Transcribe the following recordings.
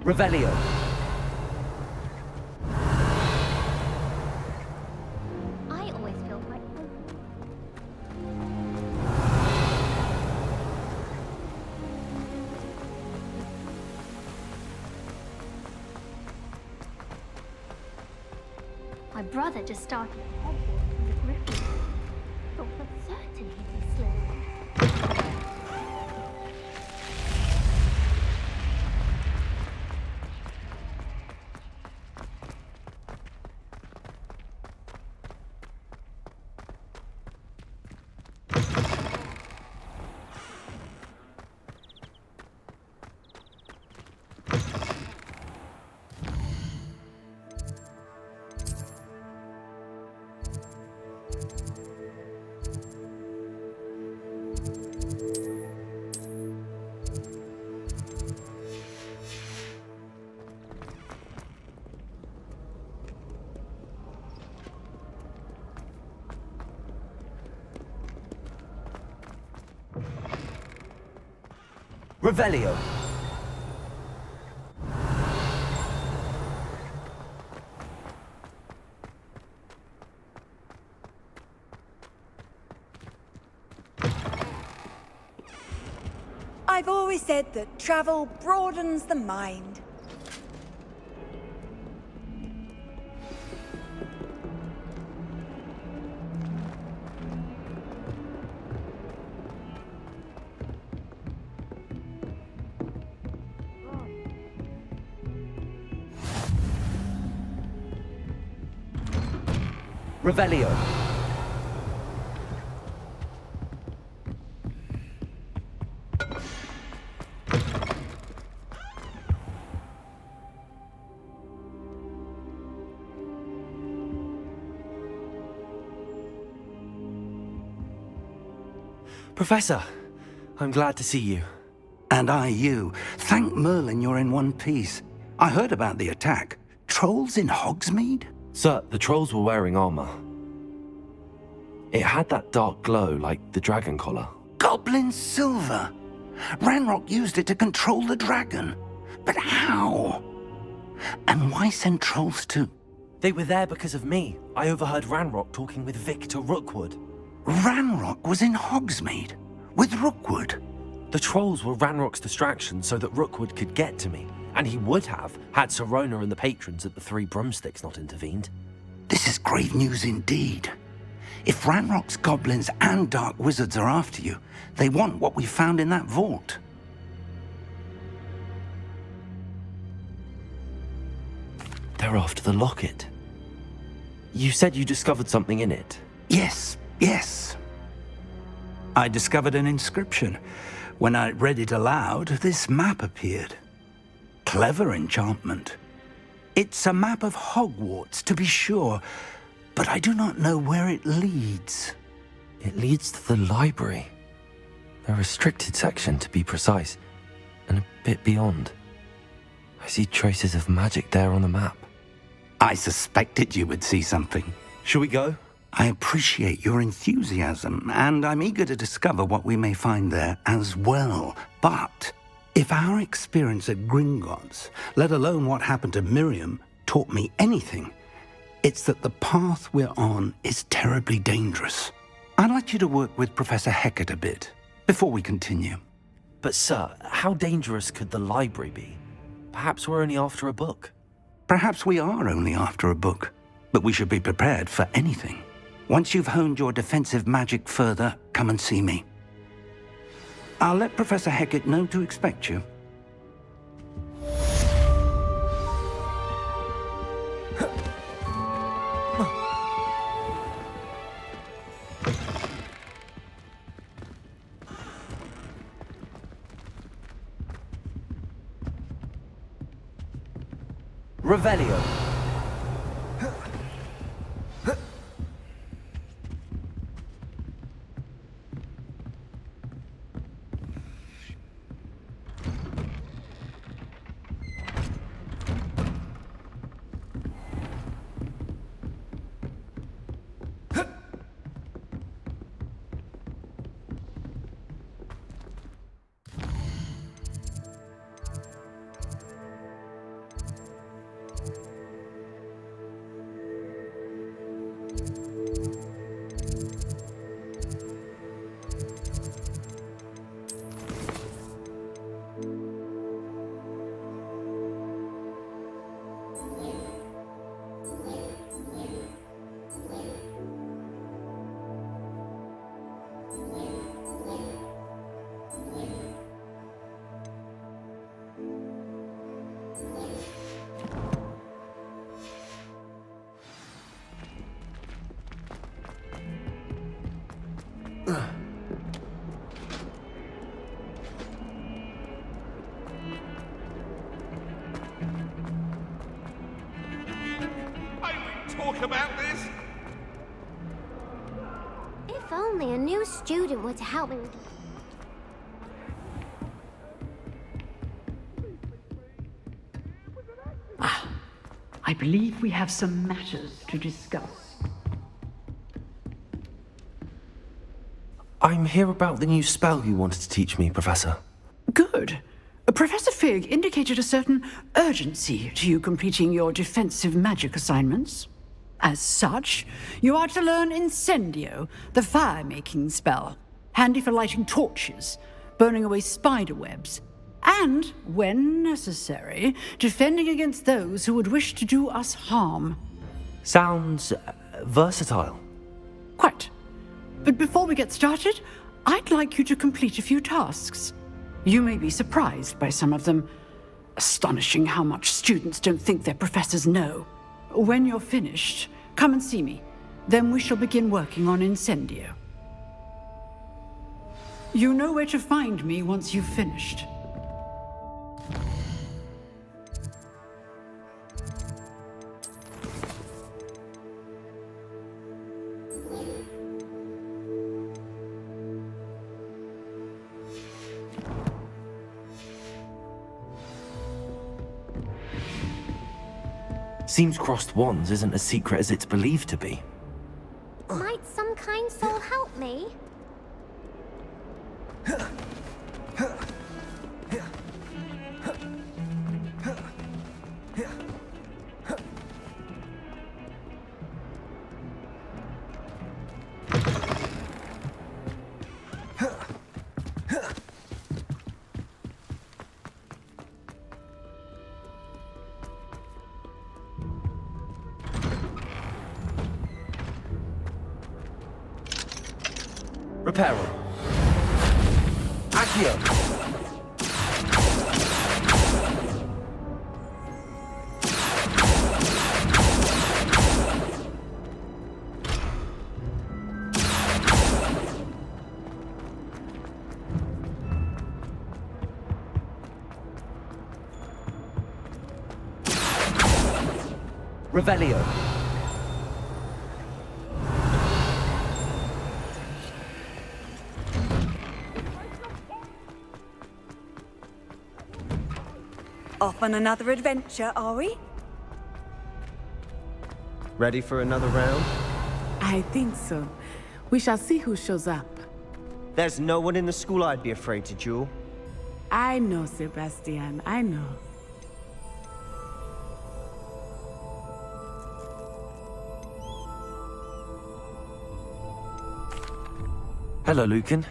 Revelio. I always feel quite cool. My brother just started at Hogwarts with a griffin. Thought for certain he'd be Slytherin. Revelio. I've always said that travel broadens the mind. Revelio. Professor, I'm glad to see you. And I you. Thank Merlin you're in one piece. I heard about the attack. Trolls in Hogsmeade? Sir, the trolls were wearing armor. It had that dark glow like the dragon collar. Goblin silver! Ranrock used it to control the dragon. But how? And why send trolls to... They were there because of me. I overheard Ranrock talking with Victor Rookwood. Ranrock was in Hogsmeade? With Rookwood? The trolls were Ranrock's distraction so that Rookwood could get to me. And he would have, had Sirona and the patrons at the Three Broomsticks not intervened. This is grave news indeed. If Ranrock's goblins and dark wizards are after you, they want what we found in that vault. They're after the locket. You said you discovered something in it. Yes. I discovered an inscription. When I read it aloud, this map appeared. Clever enchantment. It's a map of Hogwarts, to be sure, but I do not know where it leads. It leads to the library. A restricted section, to be precise, and a bit beyond. I see traces of magic there on the map. I suspected you would see something. Shall we go? I appreciate your enthusiasm, and I'm eager to discover what we may find there as well. But if our experience at Gringotts, let alone what happened to Miriam, taught me anything, it's that the path we're on is terribly dangerous. I'd like you to work with Professor Hecate a bit before we continue. But sir, how dangerous could the library be? Perhaps we're only after a book. Perhaps we are only after a book, but we should be prepared for anything. Once you've honed your defensive magic further, come and see me. I'll let Professor Hecate know to expect you. Revelio. talk about this? If only a new student were to help me. I believe we have some matters to discuss. I'm here about the new spell you wanted to teach me, Professor. Good. Professor Fig indicated a certain urgency to you completing your defensive magic assignments. As such, you are to learn Incendio, the fire-making spell, handy for lighting torches, burning away spider webs, and, when necessary, defending against those who would wish to do us harm. Sounds versatile. Quite. But before we get started, I'd like you to complete a few tasks. You may be surprised by some of them. Astonishing how much students don't think their professors know. When you're finished, come and see me. Then we shall begin working on Incendio. You know where to find me once you've finished. Seems crossed wands isn't as secret as it's believed to be. Might some kind soul help me? Reparo. Accio. Revelio. Off on another adventure, are we? Ready for another round? I think so. We shall see who shows up. There's no one in the school I'd be afraid to duel. I know, Sebastian, I know. Hello, Lucan.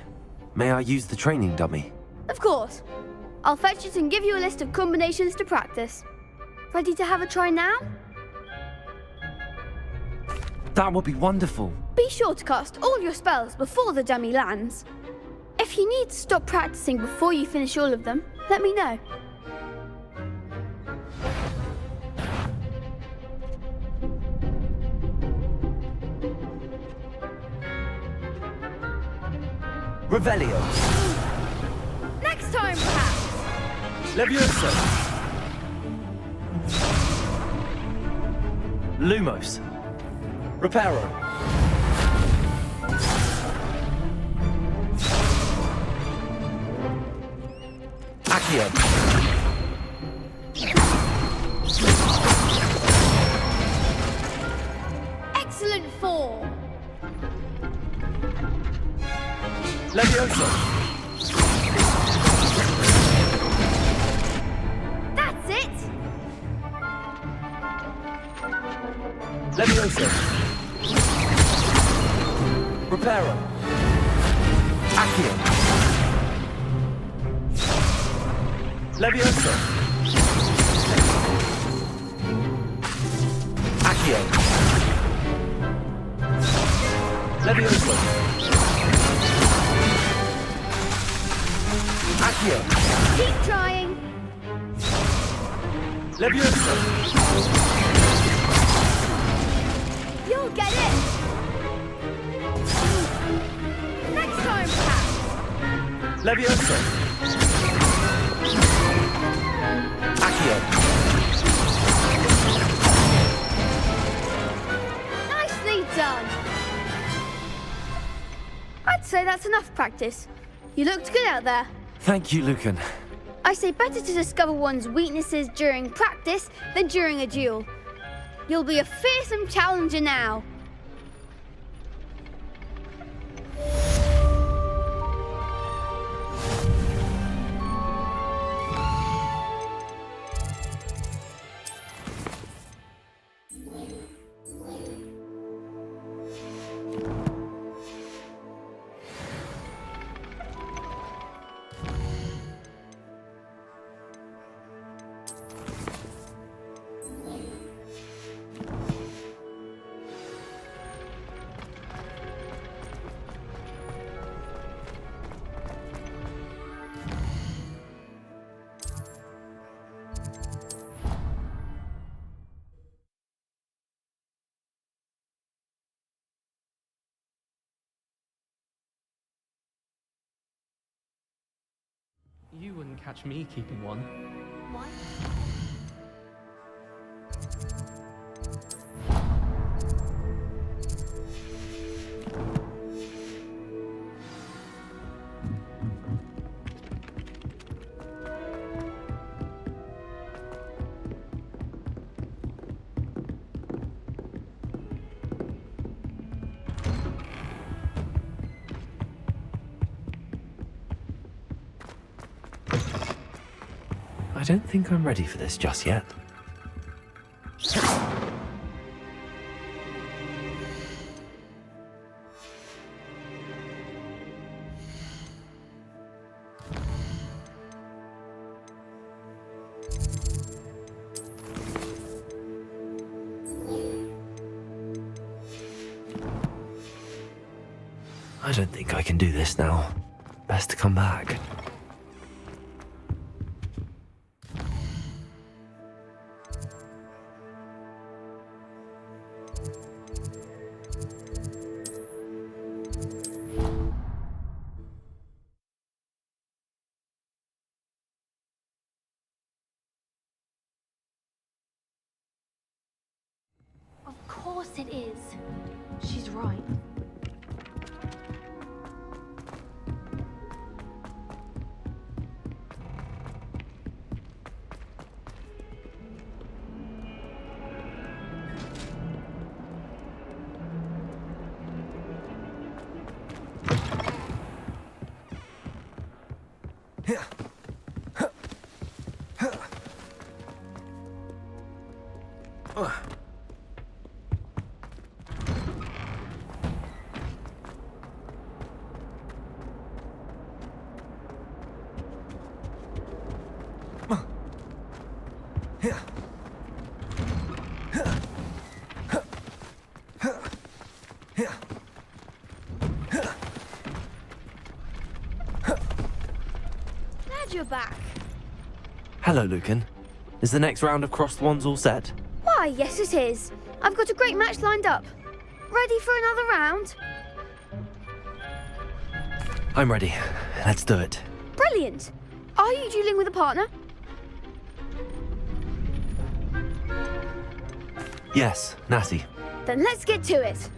May I use the training dummy? Of course. I'll fetch it and give you a list of combinations to practice. Ready to have a try now? That would be wonderful. Be sure to cast all your spells before the dummy lands. If you need to stop practicing before you finish all of them, let me know. Revelio. Next time, perhaps. Leviosa. Lumos. Reparo. Accio. Excellent form. Leviosa. That's it. Leviosa. Reparo. Accio. Leviosa. Accio. Leviosa. Accio. Keep trying. Leviosa. You'll get it. Next time, perhaps. Leviosa. Accio. done. I'd say that's enough practice. You looked good out there. Thank you, Lucan. I say better to discover one's weaknesses during practice than during a duel. You'll be a fearsome challenger now. You wouldn't catch me keeping one. Why? I don't think I'm ready for this just yet. I don't think I can do this now. Best to come back. Of course it is. She's right. Glad you're back. Hello, Lucan. Is the next round of Crossed Wands all set? Why, yes it is. I've got a great match lined up. Ready for another round? I'm ready. Let's do it. Brilliant. Are you dueling with a partner? Yes, Natty. Then let's get to it.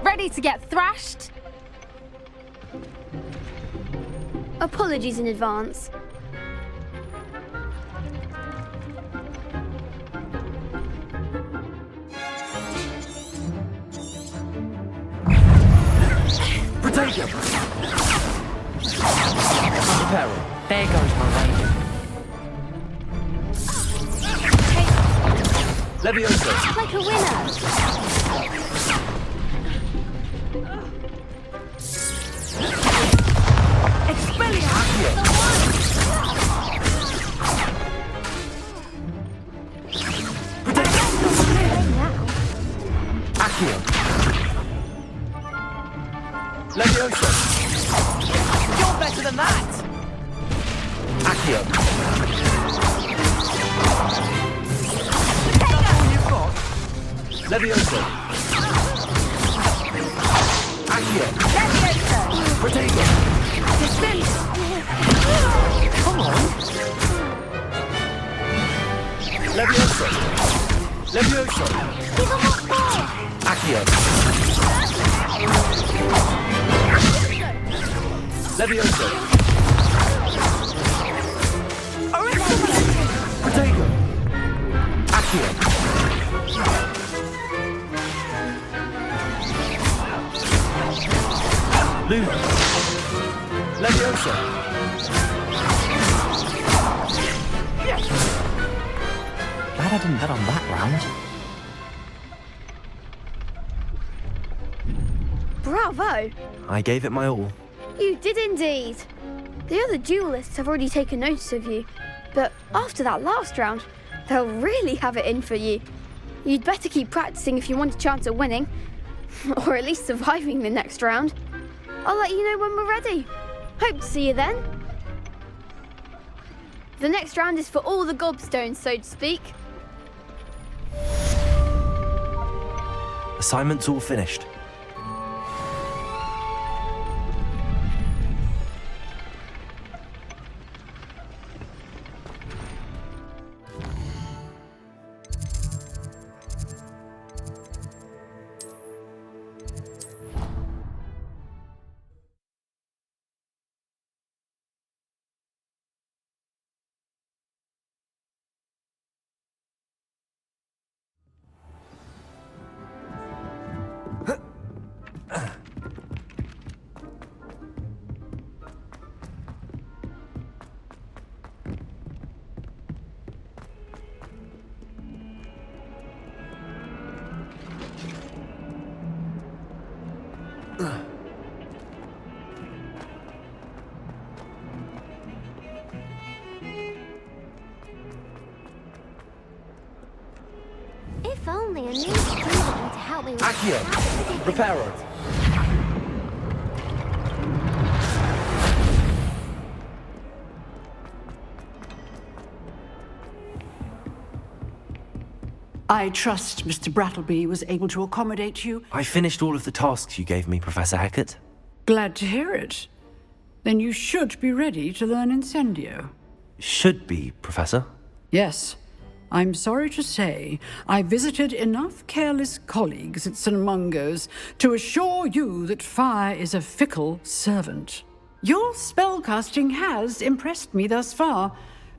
Ready to get thrashed? Apologies in advance. Protect him! Peril. There goes my raven. Levioso! Like a winner. Accio! Levioso! You're better than that! Accio! Levioso! Accio! Protego! Dispense! Come on! Levioso! Levioso. Accio. Levioso. Potato. Accio. Luna. Levioso. Glad I didn't bet on that round. Bravo! I gave it my all. You did indeed. The other duelists have already taken notice of you, but after that last round, they'll really have it in for you. You'd better keep practicing if you want a chance at winning, or at least surviving the next round. I'll let you know when we're ready. Hope to see you then. The next round is for all the gobstones, so to speak. Assignment's all finished. If only a new student to help me with Accio. Reparo. I trust Mr. Brattleby was able to accommodate you. I finished all of the tasks you gave me, Professor Gekat. Glad to hear it. Then you should be ready to learn Incendio. Should be, Professor. Yes. I'm sorry to say, I visited enough careless colleagues at St. Mungo's to assure you that fire is a fickle servant. Your spellcasting has impressed me thus far,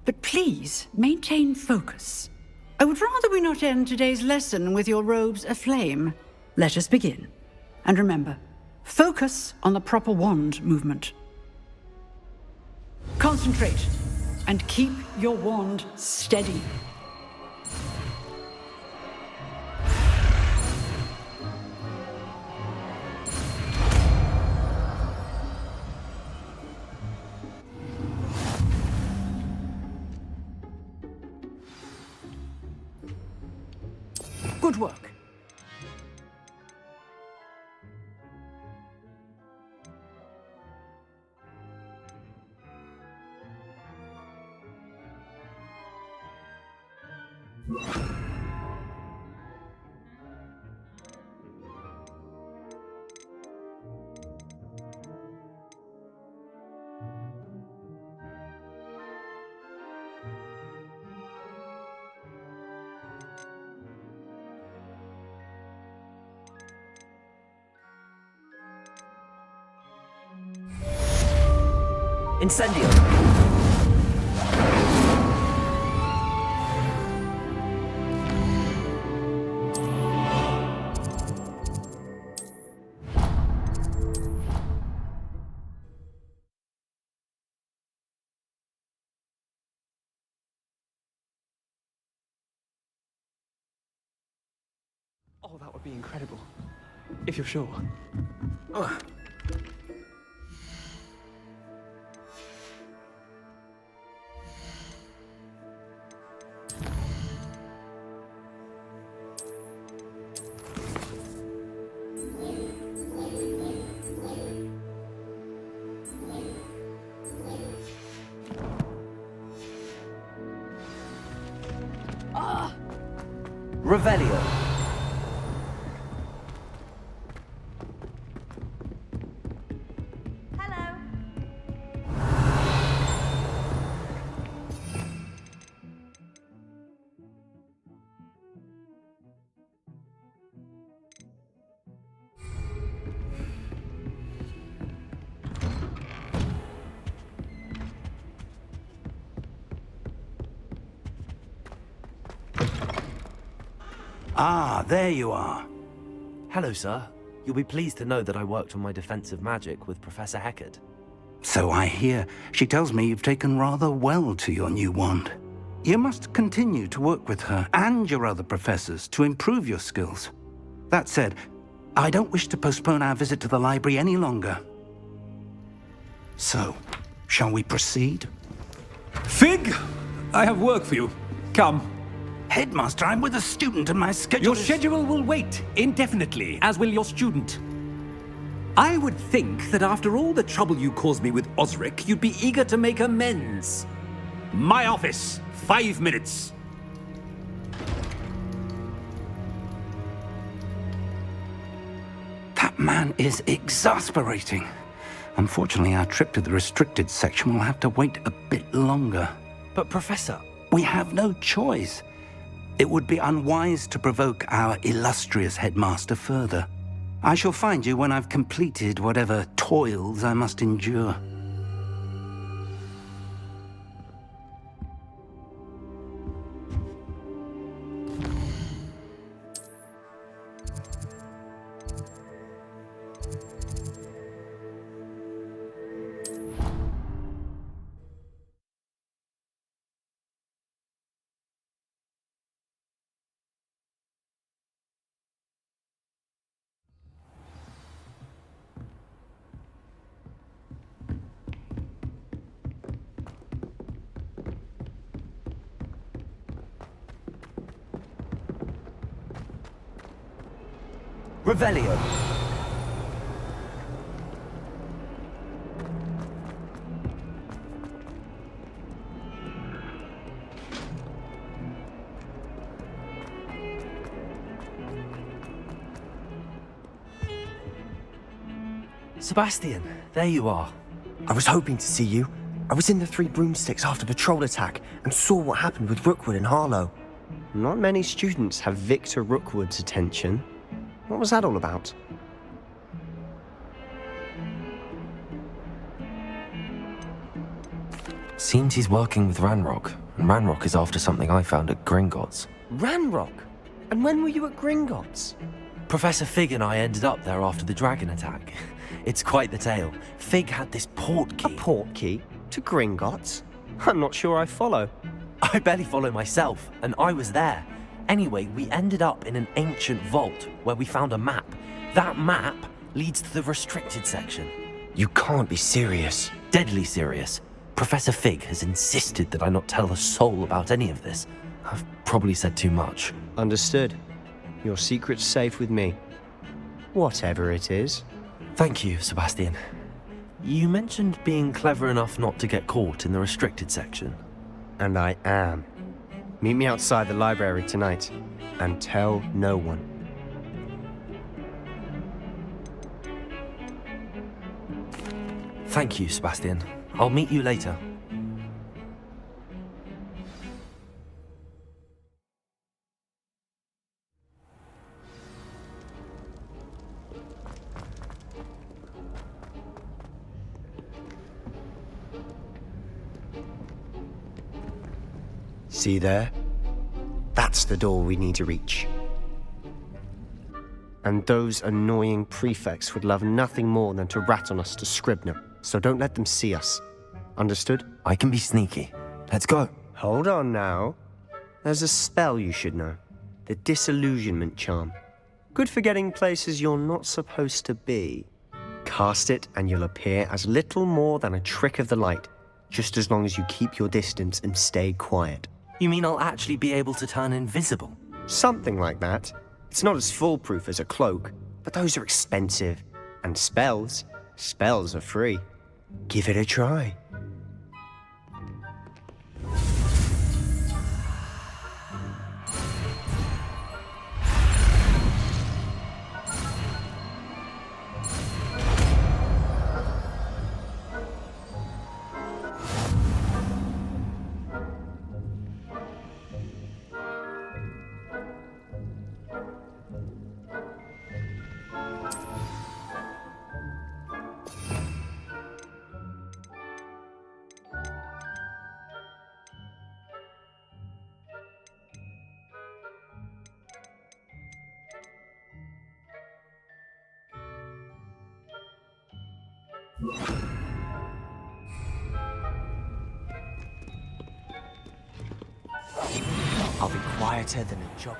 but please maintain focus. I would rather we not end today's lesson with your robes aflame. Let us begin. And remember, focus on the proper wand movement. Concentrate and keep your wand steady. Good work. Incendio! Oh, that would be incredible. If you're sure. Revelio. Hello. Ah, there you are. Hello, sir. You'll be pleased to know that I worked on my defensive magic with Professor Gekat. So I hear. She tells me you've taken rather well to your new wand. You must continue to work with her and your other professors to improve your skills. That said, I don't wish to postpone our visit to the library any longer. So, shall we proceed? Fig! I have work for you. Come. Headmaster, I'm with a student and my schedule Your schedule will wait indefinitely, as will your student. I would think that after all the trouble you caused me with Osric, you'd be eager to make amends. My office, 5 minutes. That man is exasperating. Unfortunately, our trip to the restricted section will have to wait a bit longer. But Professor... We have no choice. It would be unwise to provoke our illustrious headmaster further. I shall find you when I've completed whatever toils I must endure. Revelio. Sebastian, there you are. I was hoping to see you. I was in the Three Broomsticks after the troll attack and saw what happened with Rookwood and Harlow. Not many students have Victor Rookwood's attention. What was that all about? Seems he's working with Ranrock, and Ranrock is after something I found at Gringotts. Ranrock? And when were you at Gringotts? Professor Fig and I ended up there after the dragon attack. It's quite the tale. Fig had this port key. A port key? To Gringotts? I'm not sure I follow. I barely follow myself, and I was there. Anyway, we ended up in an ancient vault where we found a map. That map leads to the restricted section. You can't be serious. Deadly serious. Professor Fig has insisted that I not tell a soul about any of this. I've probably said too much. Understood. Your secret's safe with me. Whatever it is. Thank you, Sebastian. You mentioned being clever enough not to get caught in the restricted section. And I am. Meet me outside the library tonight, and tell no one. Thank you, Sebastian. I'll meet you later. See there? That's the door we need to reach. And those annoying prefects would love nothing more than to rat on us to Scribner, so don't let them see us. Understood? I can be sneaky. Let's go. Hold on now. There's a spell you should know. The Disillusionment Charm. Good for getting places you're not supposed to be. Cast it and you'll appear as little more than a trick of the light, just as long as you keep your distance and stay quiet. You mean I'll actually be able to turn invisible? Something like that. It's not as foolproof as a cloak, but those are expensive. And spells are free. Give it a try. I'll be quieter than a job.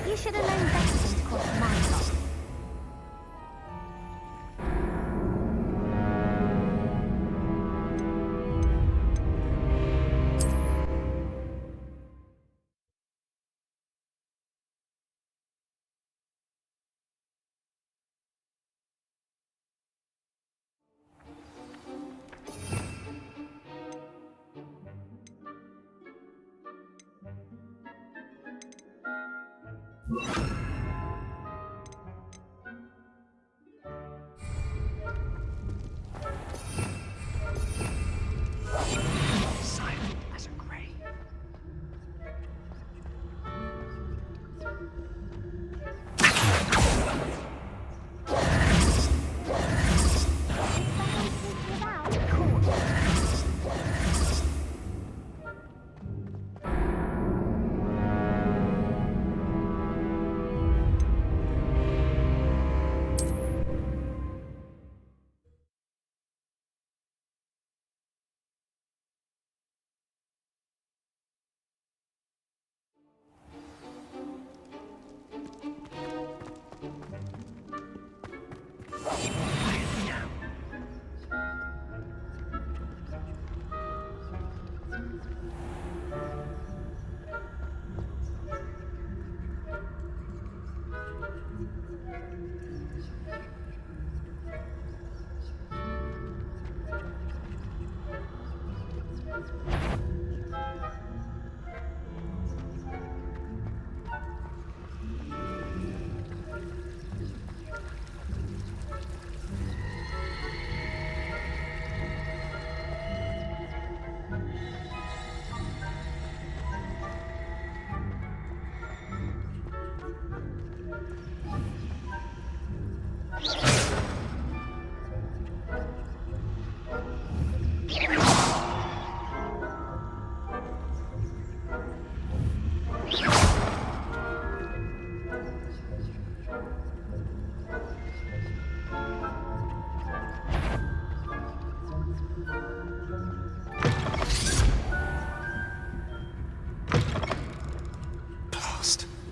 You should have known better than to cross my path. Silent as a grave.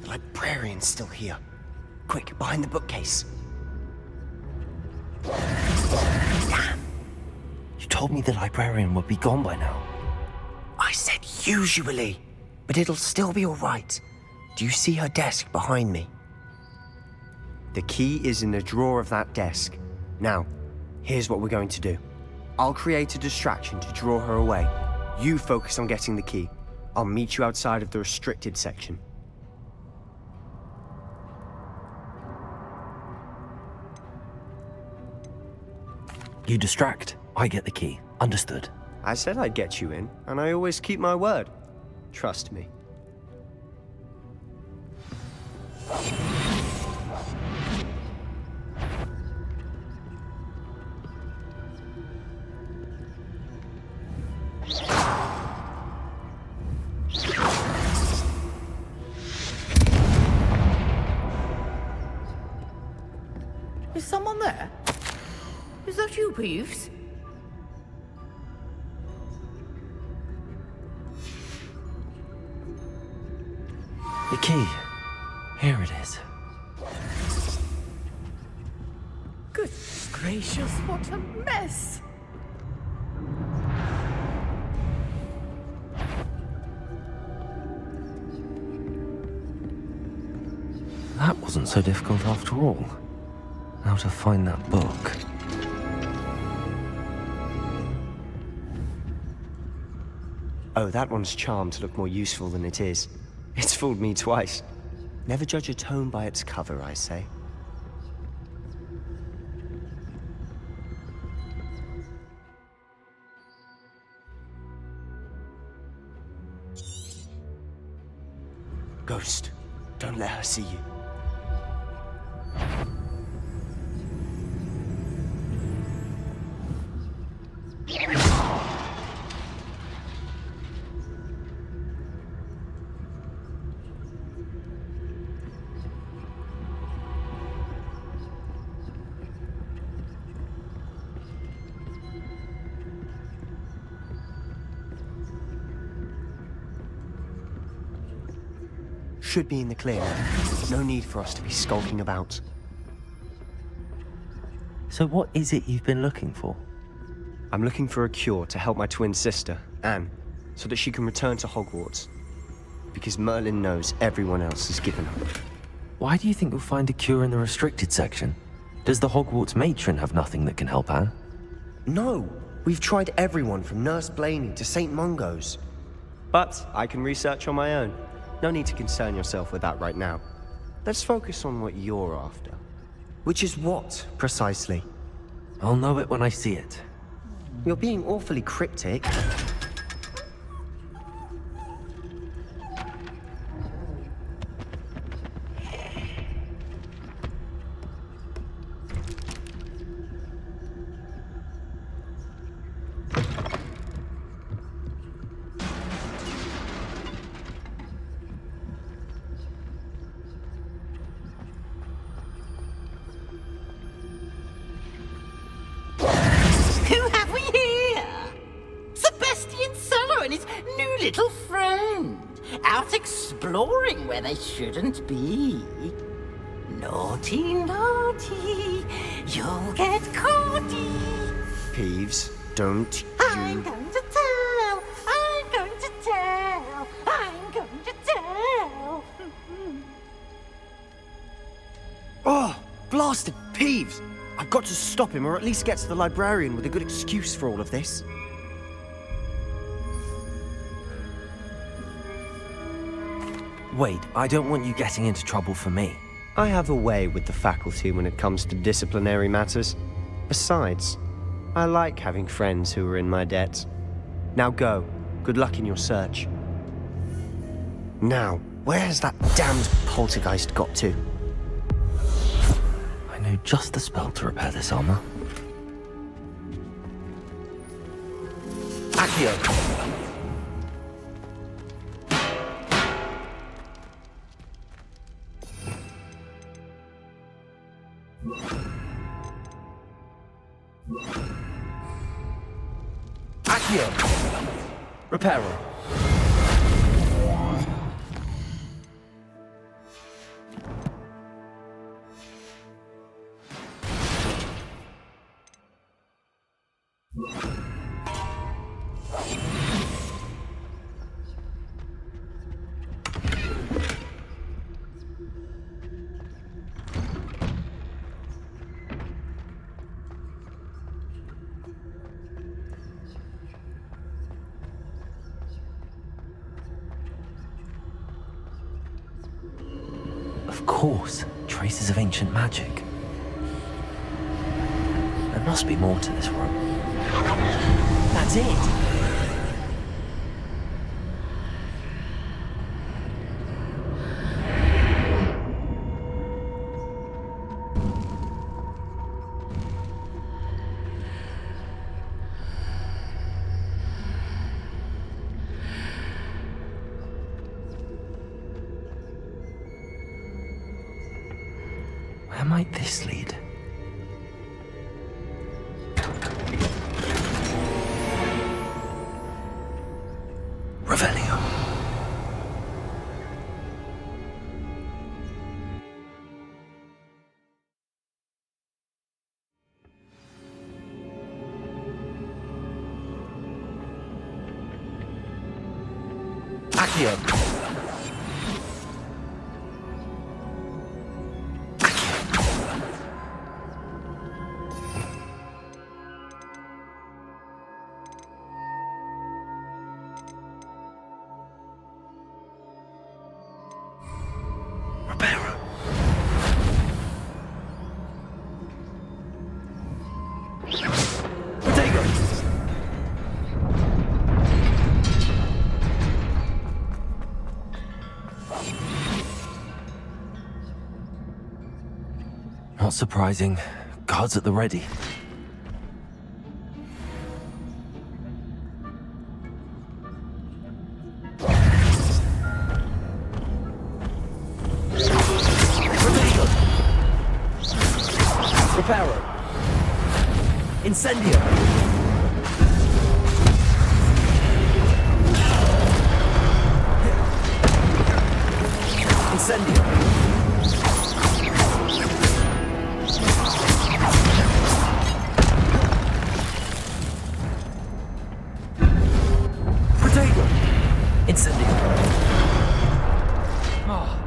Librarian's still here. Quick, behind the bookcase. Damn! You told me the librarian would be gone by now. I said usually, but it'll still be all right. Do you see her desk behind me? The key is in the drawer of that desk. Now, here's what we're going to do. I'll create a distraction to draw her away. You focus on getting the key. I'll meet you outside of the restricted section. You distract, I get the key. Understood. I said I'd get you in, and I always keep my word. Trust me. Is someone there? Is that you, Peeves? The key. Here it is. Goodness gracious, what a mess! That wasn't so difficult after all. Now to find that book. Oh, that one's charmed to look more useful than it is. It's fooled me twice. Never judge a tome by its cover, I say. Ghost, don't let her see you. Should be in the clear. No need for us to be skulking about. So what is it you've been looking for? I'm looking for a cure to help my twin sister, Anne, so that she can return to Hogwarts. Because Merlin knows everyone else has given up. Why do you think you'll find a cure in the restricted section? Does the Hogwarts matron have nothing that can help Anne? No! We've tried everyone from Nurse Blaney to St. Mungo's. But I can research on my own. No need to concern yourself with that right now. Let's focus on what you're after. Which is what, precisely? I'll know it when I see it. You're being awfully cryptic. Who have we here? Sebastian Solo and his new little friend, out exploring where they shouldn't be. Naughty, naughty, you'll get caughty. Peeves, don't I'm you... going to tell, I'm going to tell, I'm going to tell. Oh, blasted Peeves! I've got to stop him, or at least get to the librarian with a good excuse for all of this. Wait, I don't want you getting into trouble for me. I have a way with the faculty when it comes to disciplinary matters. Besides, I like having friends who are in my debt. Now go. Good luck in your search. Now, where has that damned poltergeist got to? I know just the spell to repair this armor. Accio! Accio! Reparo! Of course, traces of ancient magic. There must be more to this room. That's it! Where might this lead? Revelio. Accio. Not surprising. Guards at the ready. Reparo. Incendio. Incendio. Protego. Incendio. Oh.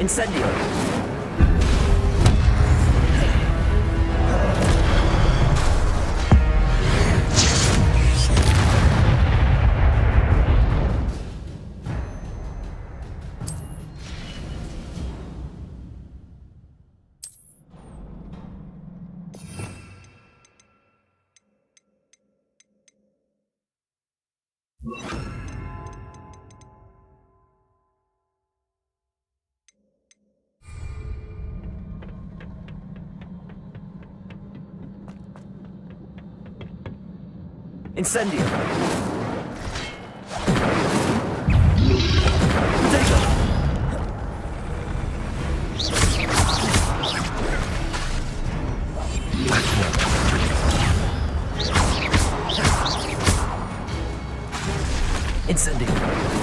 Incendio. Incendio. Protego. Incendio.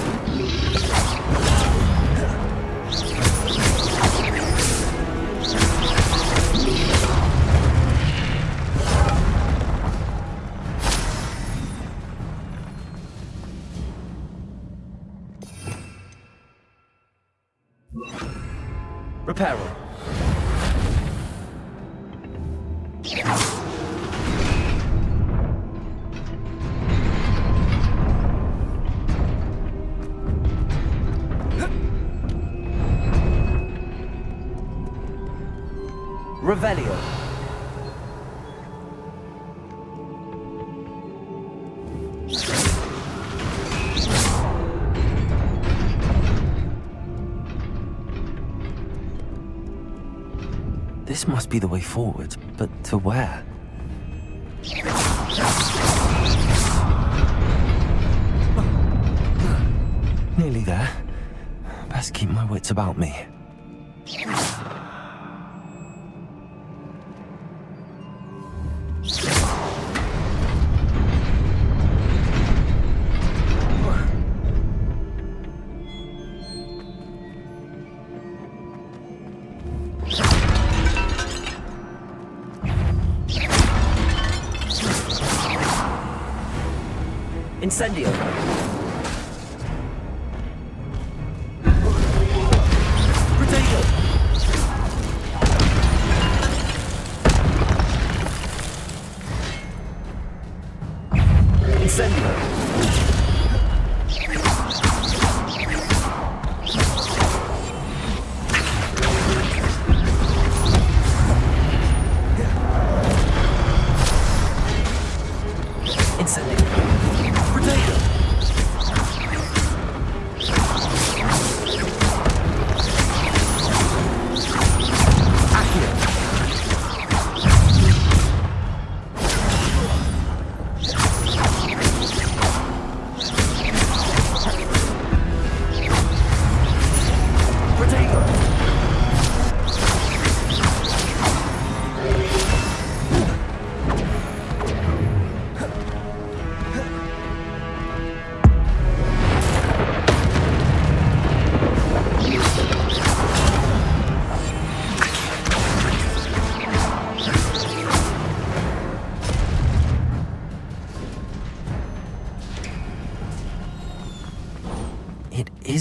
Reparo. Revelio. This must be the way forward, but to where? Nearly there. Best keep my wits about me. Incendio. Protego. Incendio. Incendio. Protego. Accio.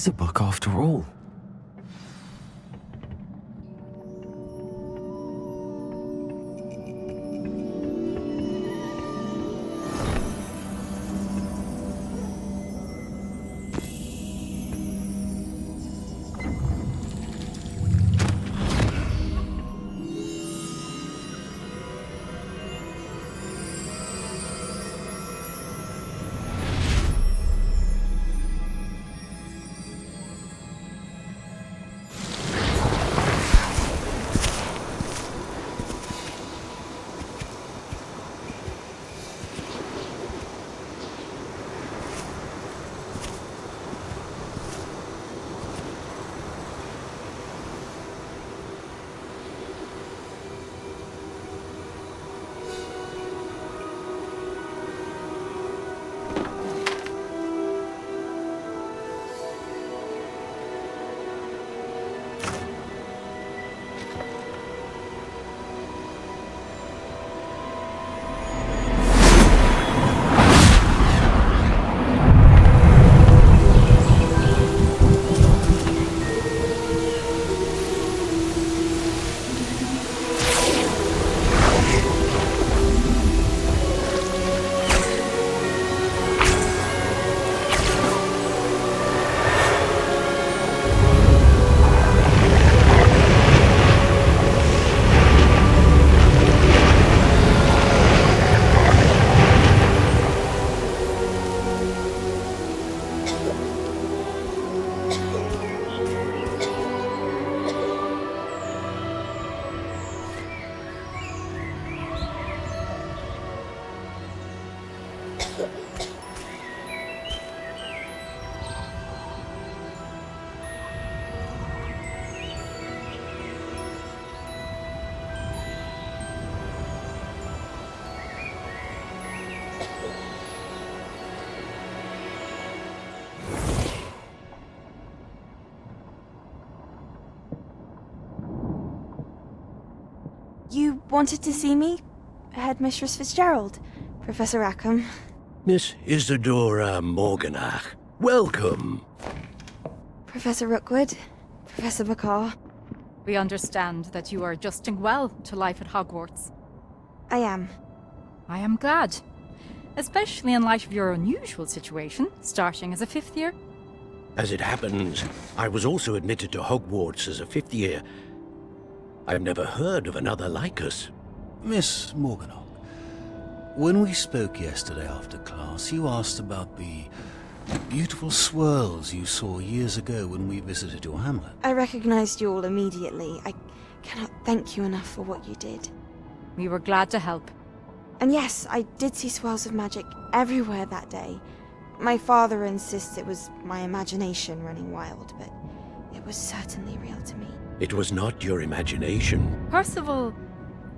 is a book after all. You wanted to see me? Headmistress Fitzgerald, Professor Rackham. Miss Isadora Morganach, welcome. Professor Rookwood, Professor Bakar. We understand that you are adjusting well to life at Hogwarts. I am. I am glad. Especially in light of your unusual situation, starting as a 5th year. As it happens, I was also admitted to Hogwarts as a 5th year. I've never heard of another like us. Miss Morganach, when we spoke yesterday after class, you asked about the beautiful swirls you saw years ago when we visited your hamlet. I recognized you all immediately. I cannot thank you enough for what you did. We were glad to help. And yes, I did see swirls of magic everywhere that day. My father insists it was my imagination running wild, but it was certainly real to me. It was not your imagination. Percival,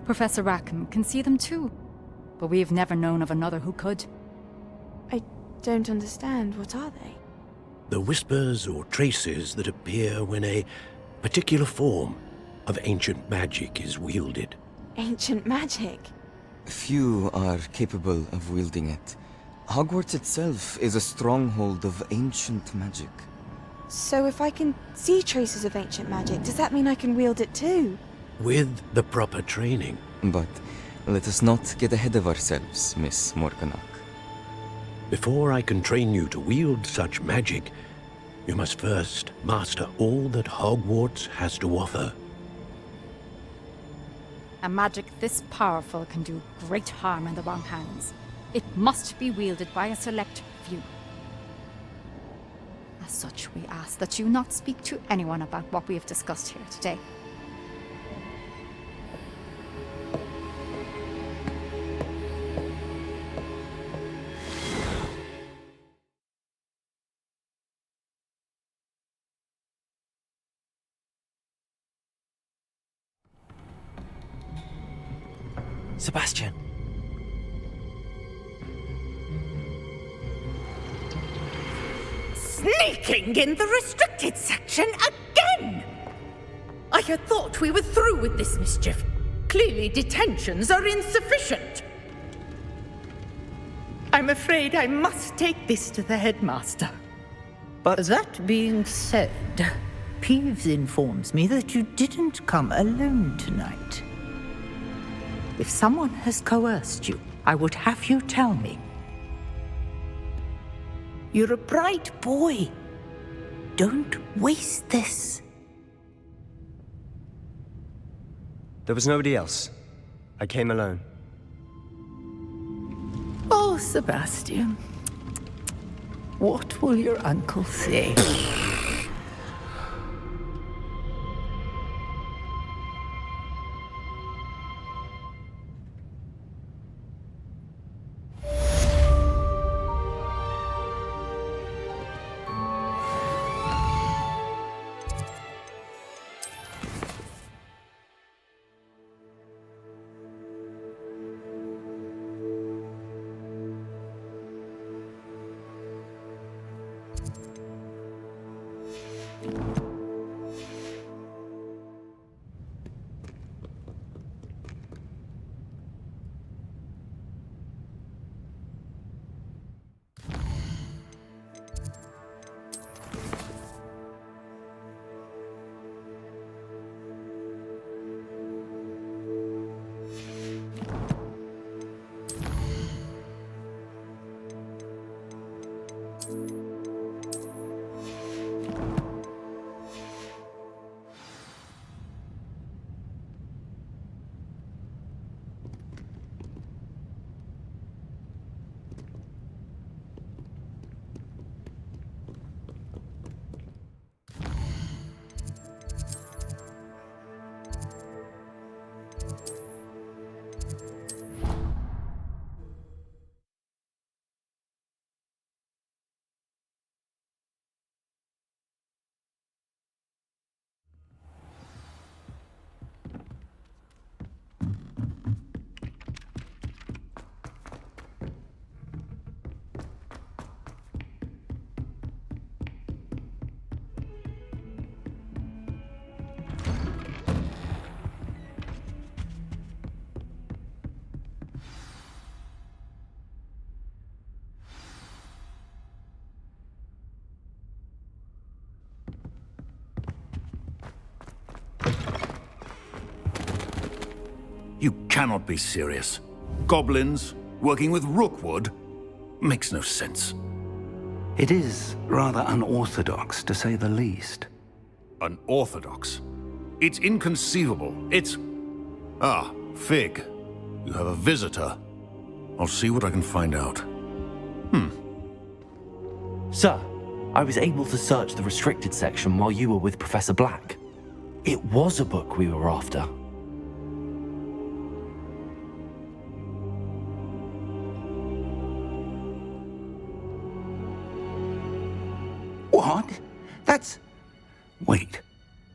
Professor Rackham can see them too, but we have never known of another who could. I don't understand. What are they? The whispers or traces that appear when a particular form of ancient magic is wielded. Ancient magic? Few are capable of wielding it. Hogwarts itself is a stronghold of ancient magic. So if I can see traces of ancient magic, does that mean I can wield it too? With the proper training. But let us not get ahead of ourselves, Miss Morganach. Before I can train you to wield such magic, you must first master all that Hogwarts has to offer. A magic this powerful can do great harm in the wrong hands. It must be wielded by a select few. As such, we ask that you not speak to anyone about what we have discussed here today. Sebastian. Sneaking in the restricted section again! I had thought we were through with this mischief. Clearly detentions are insufficient. I'm afraid I must take this to the headmaster. But that being said, Peeves informs me that you didn't come alone tonight. If someone has coerced you, I would have you tell me. You're a bright boy. Don't waste this. there was nobody else. I came alone. Oh, Sebastian. What will your uncle say? You cannot be serious. Goblins working with Rookwood makes no sense. It is rather unorthodox, to say the least. Unorthodox? It's inconceivable. It's... Ah, Fig. You have a visitor. I'll see what I can find out. Sir, I was able to search the restricted section while you were with Professor Black. It was a book we were after. What? That's... Wait.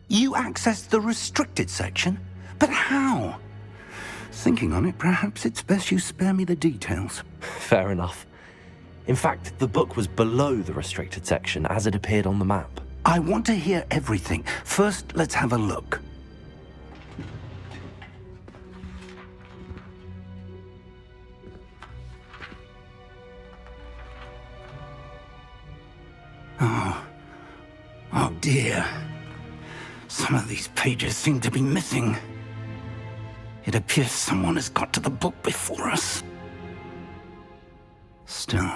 You accessed the restricted section? But how? Thinking on it, perhaps it's best you spare me the details. Fair enough. In fact, the book was below the restricted section as it appeared on the map. I want to hear everything. First, let's have a look. Oh dear. Some of these pages seem to be missing. It appears someone has got to the book before us. Still,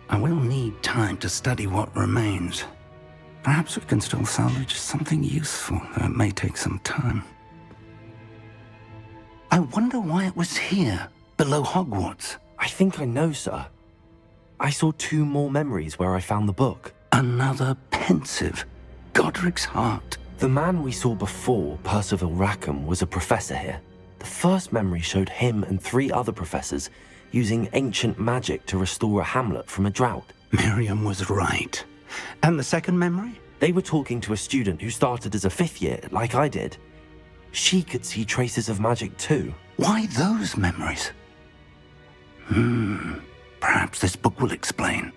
I will need time to study what remains. Perhaps we can still salvage something useful, though it may take some time. I wonder why it was here, below Hogwarts. I think I know, sir. I saw 2 more memories where I found the book. Another pensive. Godric's heart. The man we saw before, Percival Rackham, was a professor here. The first memory showed him and 3 other professors using ancient magic to restore a hamlet from a drought. Miriam was right. And the second memory? They were talking to a student who started as a 5th year, like I did. She could see traces of magic too. Why those memories? Perhaps this book will explain.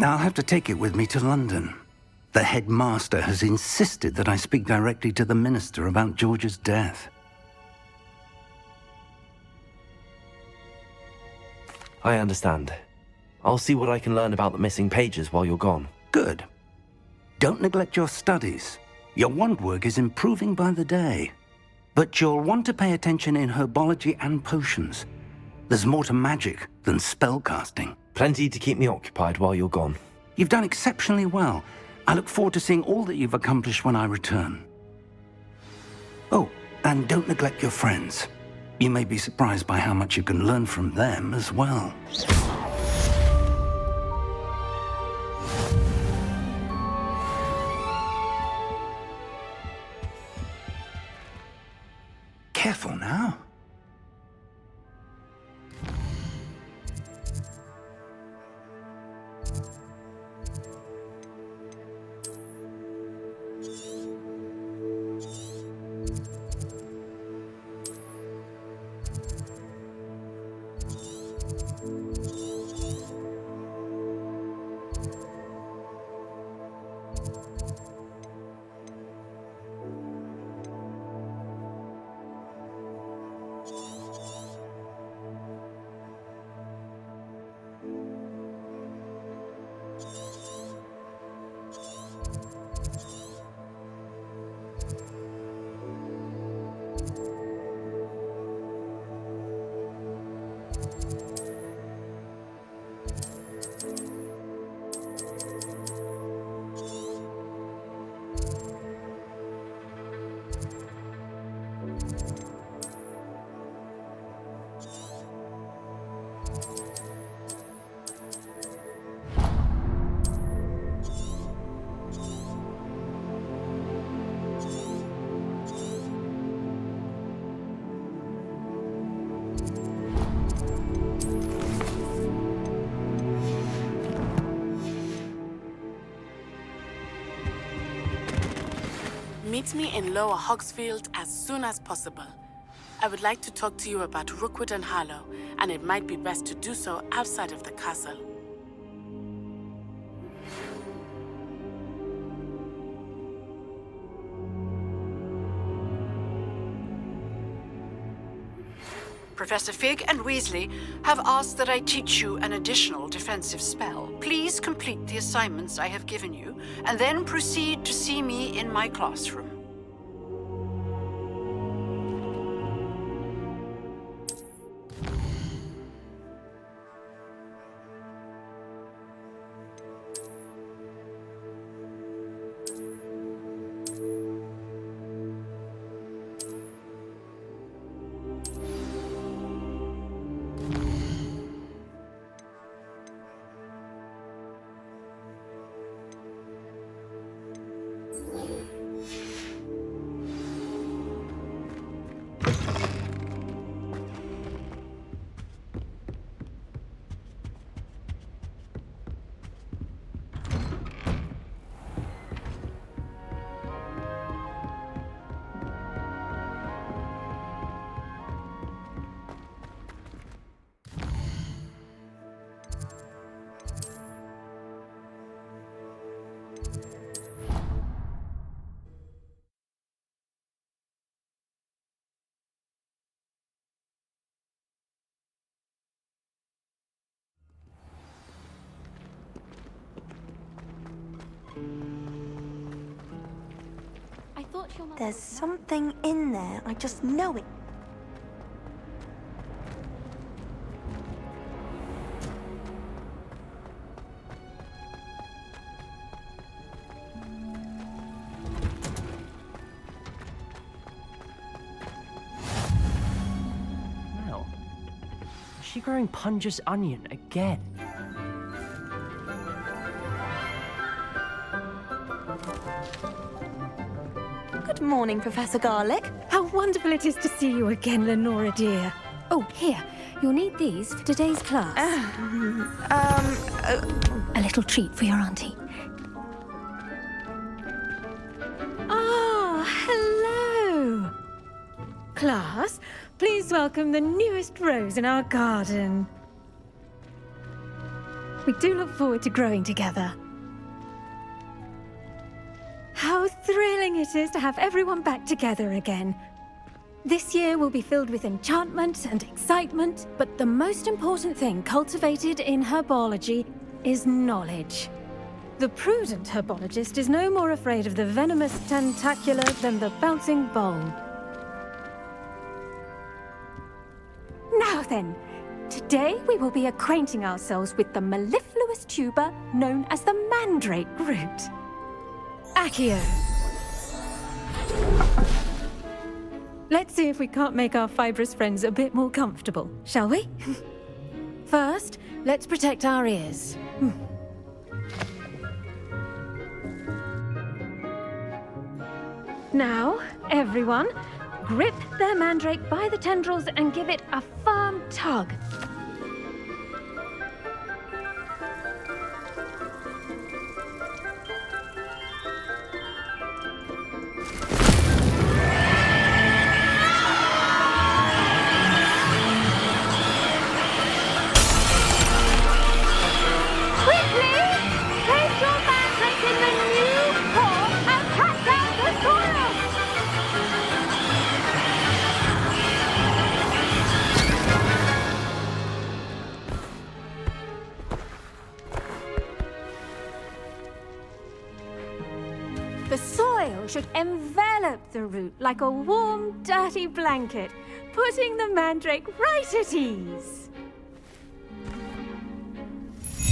I'll have to take it with me to London. The headmaster has insisted that I speak directly to the minister about George's death. I understand. I'll see what I can learn about the missing pages while you're gone. Good. don't neglect your studies. Your wand work is improving by the day. But you'll want to pay attention in herbology and potions. There's more to magic than spellcasting. Plenty to keep me occupied while you're gone. You've done exceptionally well. I look forward to seeing all that you've accomplished when I return. Oh, and don't neglect your friends. You may be surprised by how much you can learn from them as well. Careful now. Meet me in Lower Hogsfield as soon as possible. I would like to talk to you about Rookwood and Harlow, and it might be best to do so outside of the castle. Professor Fig and Weasley have asked that I teach you an additional defensive spell. Please complete the assignments I have given you, and then proceed to see me in my classroom. There's something in there. I just know it. Now, is she growing Punja's onion again? Good morning, Professor Garlick. How wonderful it is to see you again, Lenora dear. Oh, here, you'll need these for today's class. A little treat for your auntie. Ah, hello. Class, please welcome the newest rose in our garden. We do look forward to growing together. How thrilling it is to have everyone back together again. This year will be filled with enchantment and excitement, but the most important thing cultivated in herbology is knowledge. The prudent herbologist is no more afraid of the venomous tentacular than the bouncing bulb. Now then, today we will be acquainting ourselves with the mellifluous tuber known as the mandrake root. Accio. Let's see if we can't make our fibrous friends a bit more comfortable, shall we? First, let's protect our ears. Now, everyone, grip their mandrake by the tendrils and give it a firm tug. The soil should envelop the root like a warm, dirty blanket, putting the mandrake right at ease.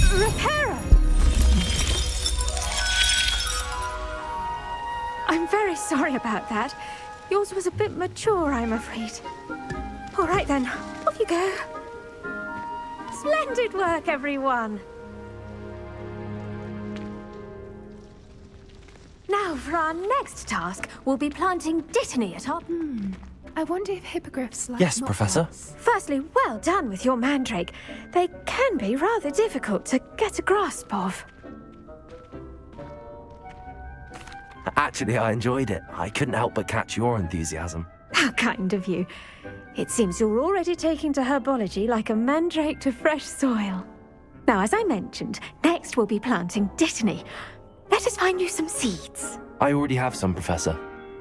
Reparo! I'm very sorry about that. Yours was a bit mature, I'm afraid. All right then, off you go. Splendid work, everyone. Now, for our next task, we'll be planting dittany at our... I wonder if hippogriffs like... Yes, Professor. Firstly, well done with your mandrake. They can be rather difficult to get a grasp of. Actually, I enjoyed it. I couldn't help but catch your enthusiasm. How kind of you. It seems you're already taking to herbology like a mandrake to fresh soil. Now, as I mentioned, next we'll be planting dittany. Let us find you some seeds. I already have some, Professor.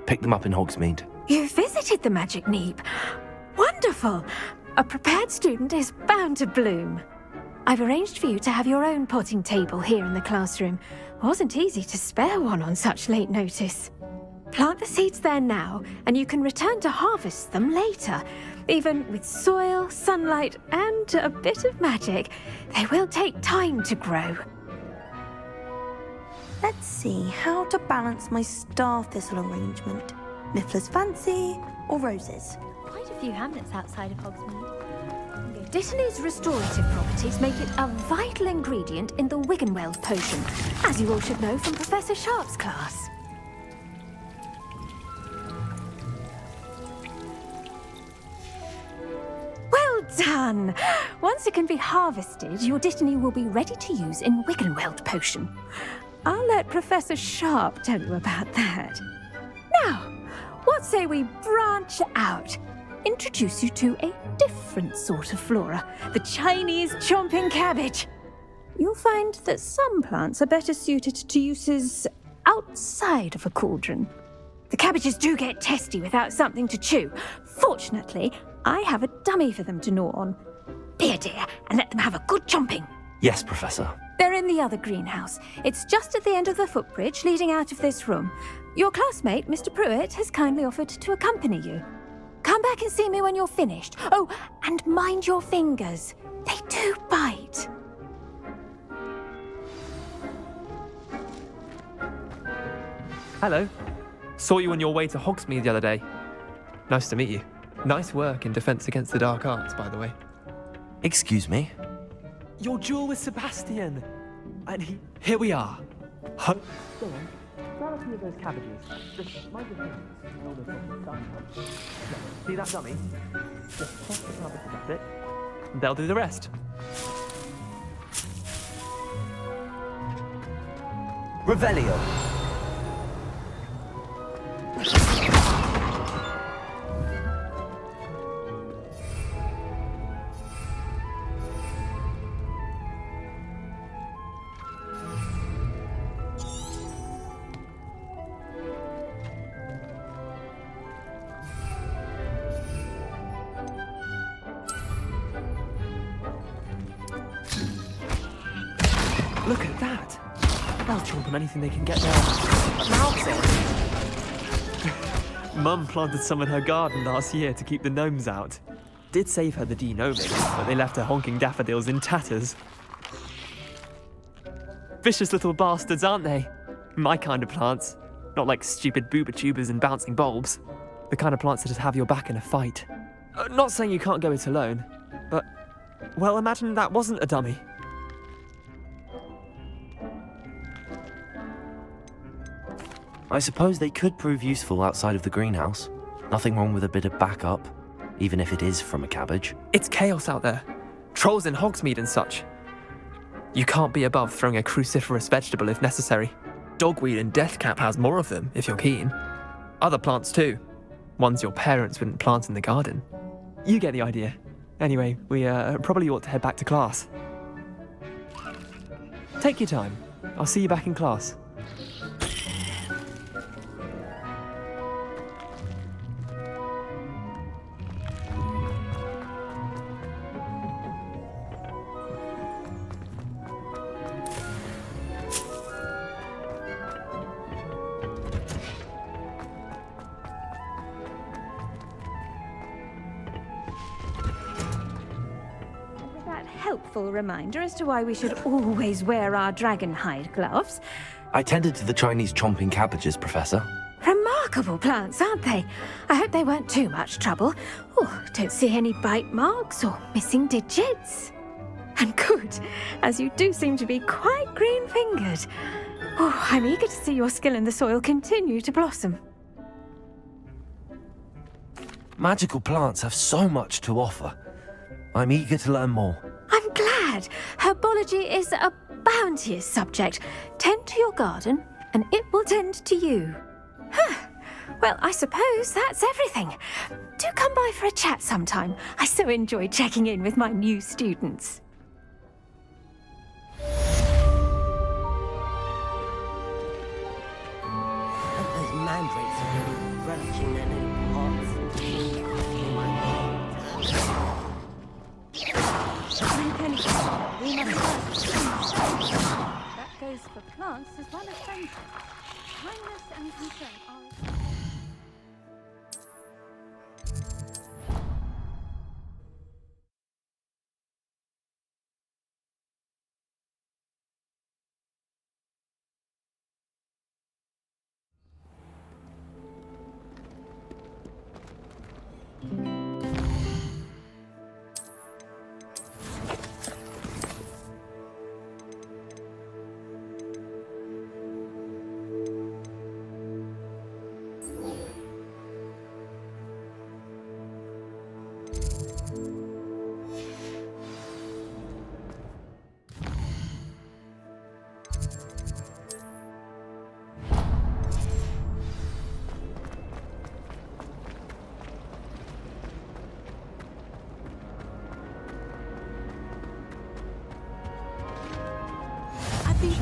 Picked them up in Hogsmeade. You visited the Magic Neep. Wonderful! A prepared student is bound to bloom. I've arranged for you to have your own potting table here in the classroom. Wasn't easy to spare one on such late notice. Plant the seeds there now, and you can return to harvest them later. Even with soil, sunlight, and a bit of magic, they will take time to grow. Let's see how to balance my star thistle arrangement. Niffler's fancy or roses? Quite a few hamlets outside of Hogsmeade. Dittany's restorative properties make it a vital ingredient in the Wiggenweld potion, as you all should know from Professor Sharp's class. Well done! Once it can be harvested, your dittany will be ready to use in Wiggenweld potion. I'll let Professor Sharp tell you about that. Now, what say we branch out? Introduce you to a different sort of flora, the Chinese chomping cabbage. You'll find that some plants are better suited to uses outside of a cauldron. The cabbages do get testy without something to chew. Fortunately, I have a dummy for them to gnaw on. Be a dear and let them have a good chomping. Yes, Professor. They're in the other greenhouse. It's just at the end of the footbridge leading out of this room. Your classmate, Mr. Pruitt, has kindly offered to accompany you. Come back and see me when you're finished. Oh, and mind your fingers. They do bite. Hello. Saw you on your way to Hogsmeade the other day. Nice to meet you. Nice work in Defense Against the Dark Arts, by the way. Excuse me? Your duel with Sebastian. And here we are. Go on. Grab a few of those cabbages. Just mind your fingers. See that dummy? Just toss the cabbages at it. They'll do the rest. Revelio. Look at that. They'll chomp on anything they can get their mouths on. Mum planted some in her garden last year to keep the gnomes out. Did save her the de-gnoming, but they left her honking daffodils in tatters. Vicious little bastards, aren't they? My kind of plants. Not like stupid booba tubers and bouncing bulbs. The kind of plants that just have your back in a fight. Not saying you can't go it alone, but, well, imagine that wasn't a dummy. I suppose they could prove useful outside of the greenhouse. Nothing wrong with a bit of backup, even if it is from a cabbage. It's chaos out there. Trolls in Hogsmeade and such. You can't be above throwing a cruciferous vegetable if necessary. Dogweed and deathcap has more of them, if you're keen. Other plants too. Ones your parents wouldn't plant in the garden. You get the idea. Anyway, we probably ought to head back to class. Take your time. I'll see you back in class. Helpful reminder as to why we should always wear our dragon hide gloves. I tended to the Chinese chomping cabbages, Professor. Remarkable plants, aren't they? I hope they weren't too much trouble. Oh, don't see any bite marks or missing digits. And good, as you do seem to be quite green-fingered. Oh, I'm eager to see your skill in the soil continue to blossom. Magical plants have so much to offer. I'm eager to learn more. I'm glad. Herbology is a bounteous subject. Tend to your garden, and it will tend to you. Well, I suppose that's everything. Do come by for a chat sometime. I so enjoy checking in with my new students. Those mandrakes are really relishing their new pots. That goes for plants as well as friendship. Kindness and concern are...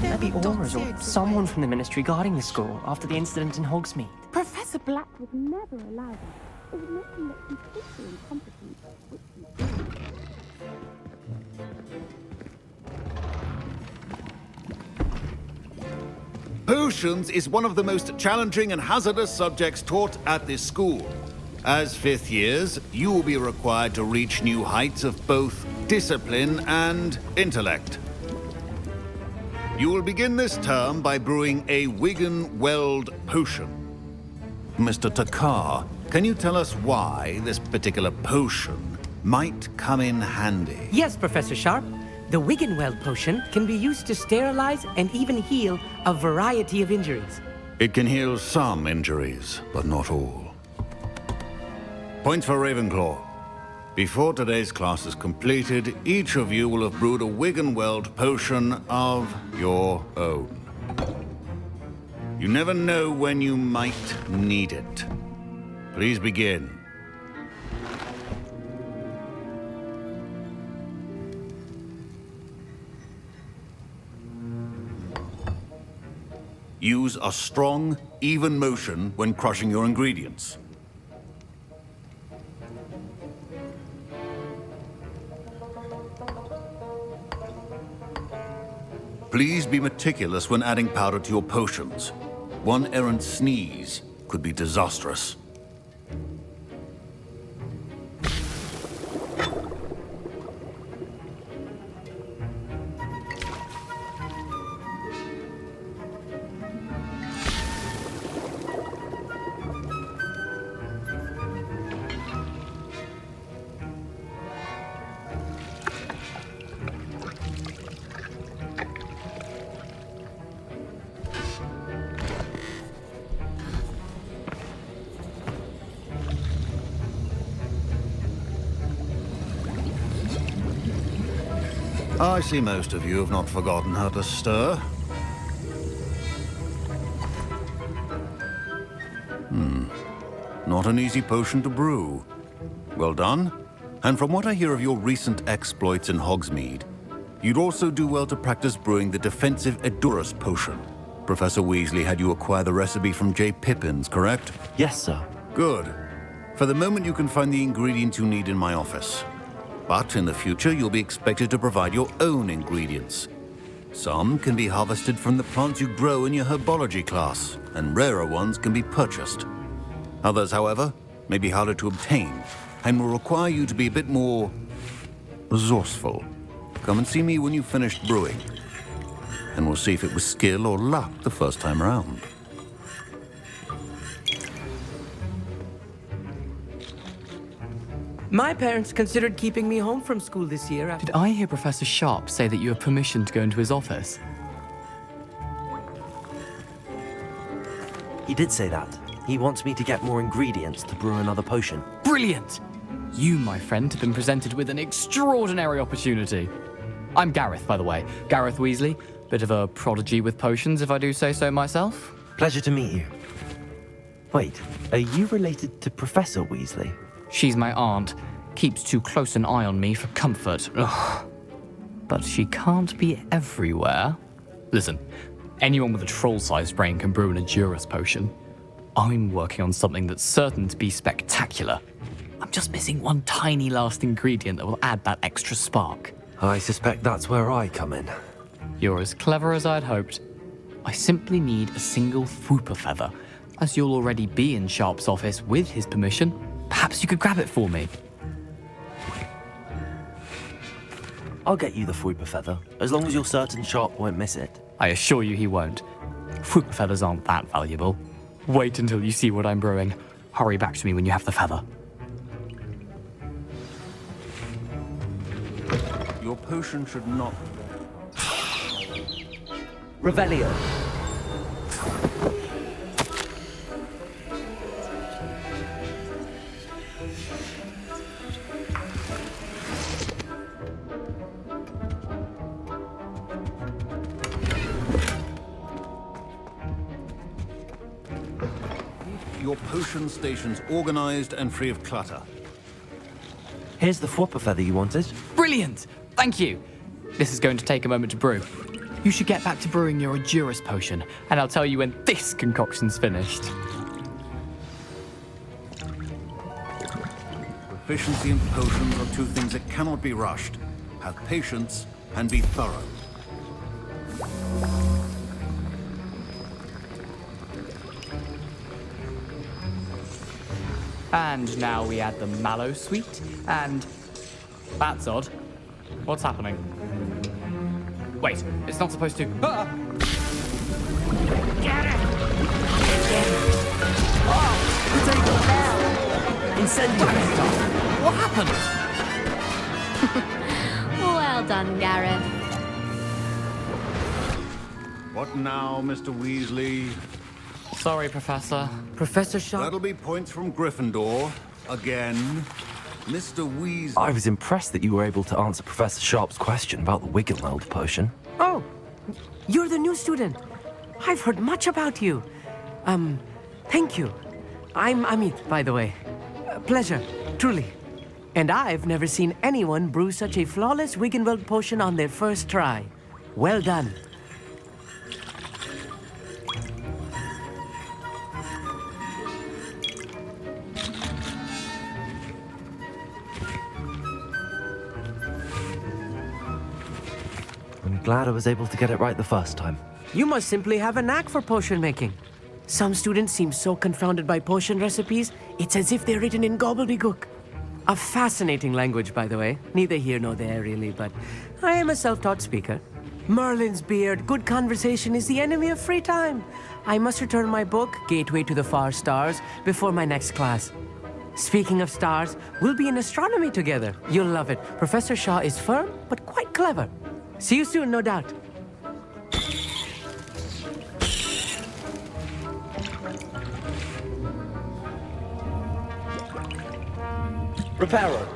Maybe Aura's or someone from the Ministry guarding the school after the incident in Hogsmeade. Professor Black would never allow that. It would make him look completely incompetent, which he did. Potions is one of the most challenging and hazardous subjects taught at this school. As fifth years, you will be required to reach new heights of both discipline and intellect. You will begin this term by brewing a Wiggenweld potion. Mr. Takar, can you tell us why this particular potion might come in handy? Yes, Professor Sharp. The Wiggenweld potion can be used to sterilize and even heal a variety of injuries. It can heal some injuries, but not all. Points for Ravenclaw. Before today's class is completed, each of you will have brewed a Wiggenweld potion of your own. You never know when you might need it. Please begin. Use a strong, even motion when crushing your ingredients. Please be meticulous when adding powder to your potions. One errant sneeze could be disastrous. I see most of you have not forgotten how to stir. Not an easy potion to brew. Well done. And from what I hear of your recent exploits in Hogsmeade, you'd also do well to practice brewing the defensive Edurus potion. Professor Weasley had you acquire the recipe from J. Pippins, correct? Yes, sir. Good. For the moment, you can find the ingredients you need in my office. But in the future, you'll be expected to provide your own ingredients. Some can be harvested from the plants you grow in your herbology class, and rarer ones can be purchased. Others, however, may be harder to obtain, and will require you to be a bit more resourceful. Come and see me when you've finished brewing, and we'll see if it was skill or luck the first time around. My parents considered keeping me home from school this year. Did I hear Professor Sharp say that you have permission to go into his office? He did say that. He wants me to get more ingredients to brew another potion. Brilliant! You, my friend, have been presented with an extraordinary opportunity. I'm Gareth, by the way. Gareth Weasley. Bit of a prodigy with potions, if I do say so myself. Pleasure to meet you. Wait, are you related to Professor Weasley? She's my aunt. Keeps too close an eye on me for comfort. Ugh. But she can't be everywhere. Listen, anyone with a troll-sized brain can brew an Edurus potion. I'm working on something that's certain to be spectacular. I'm just missing one tiny last ingredient that will add that extra spark. I suspect that's where I come in. You're as clever as I'd hoped. I simply need a single Fwooper feather. As you'll already be in Sharp's office with his permission, perhaps you could grab it for me. I'll get you the Fwooper feather, as long as you're certain Sharp won't miss it. I assure you he won't. Fwooper feathers aren't that valuable. Wait until you see what I'm brewing. Hurry back to me when you have the feather. Your potion should not... Revelio. Your potion station's organized and free of clutter. Here's the Fwooper feather you wanted. Brilliant! Thank you. This is going to take a moment to brew. You should get back to brewing your Edurus potion, and I'll tell you when this concoction's finished. Proficiency in potions are two things that cannot be rushed. Have patience and be thorough. And now we add the mallow sweet, and... That's odd. What's happening? Wait, it's not supposed to... Ah! Get it! Incendiary stuff! What happened? Well done, Gareth. What now, Mr. Weasley? Sorry, Professor. Professor Sharp? That'll be points from Gryffindor. Again. Mr. Weasley... I was impressed that you were able to answer Professor Sharp's question about the Wiggenweld potion. Oh, you're the new student. I've heard much about you. Thank you. I'm Amit, by the way. Pleasure, truly. And I've never seen anyone brew such a flawless Wiggenweld potion on their first try. Well done. glad I was able to get it right the first time. You must simply have a knack for potion making. Some students seem so confounded by potion recipes, it's as if they're written in gobbledygook. A fascinating language, by the way. Neither here nor there, really, but I am a self-taught speaker. Merlin's beard, good conversation is the enemy of free time. I must return my book, Gateway to the Far Stars, before my next class. Speaking of stars, we'll be in astronomy together. You'll love it. Professor Shaw is firm, but quite clever. See you soon, no doubt. Reparo.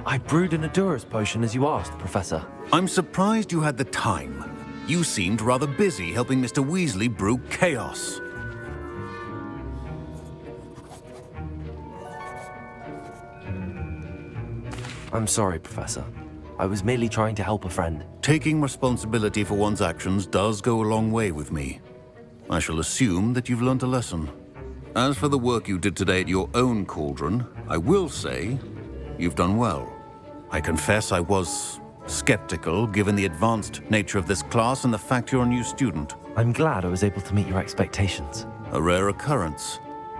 I brewed an Adura's potion as you asked, Professor. I'm surprised you had the time. You seemed rather busy helping Mr. Weasley brew chaos. I'm sorry, Professor. I was merely trying to help a friend. Taking responsibility for one's actions does go a long way with me. I shall assume that you've learnt a lesson. As for the work you did today at your own cauldron, I will say you've done well. I confess I was skeptical, given the advanced nature of this class and the fact you're a new student. I'm glad I was able to meet your expectations. A rare occurrence.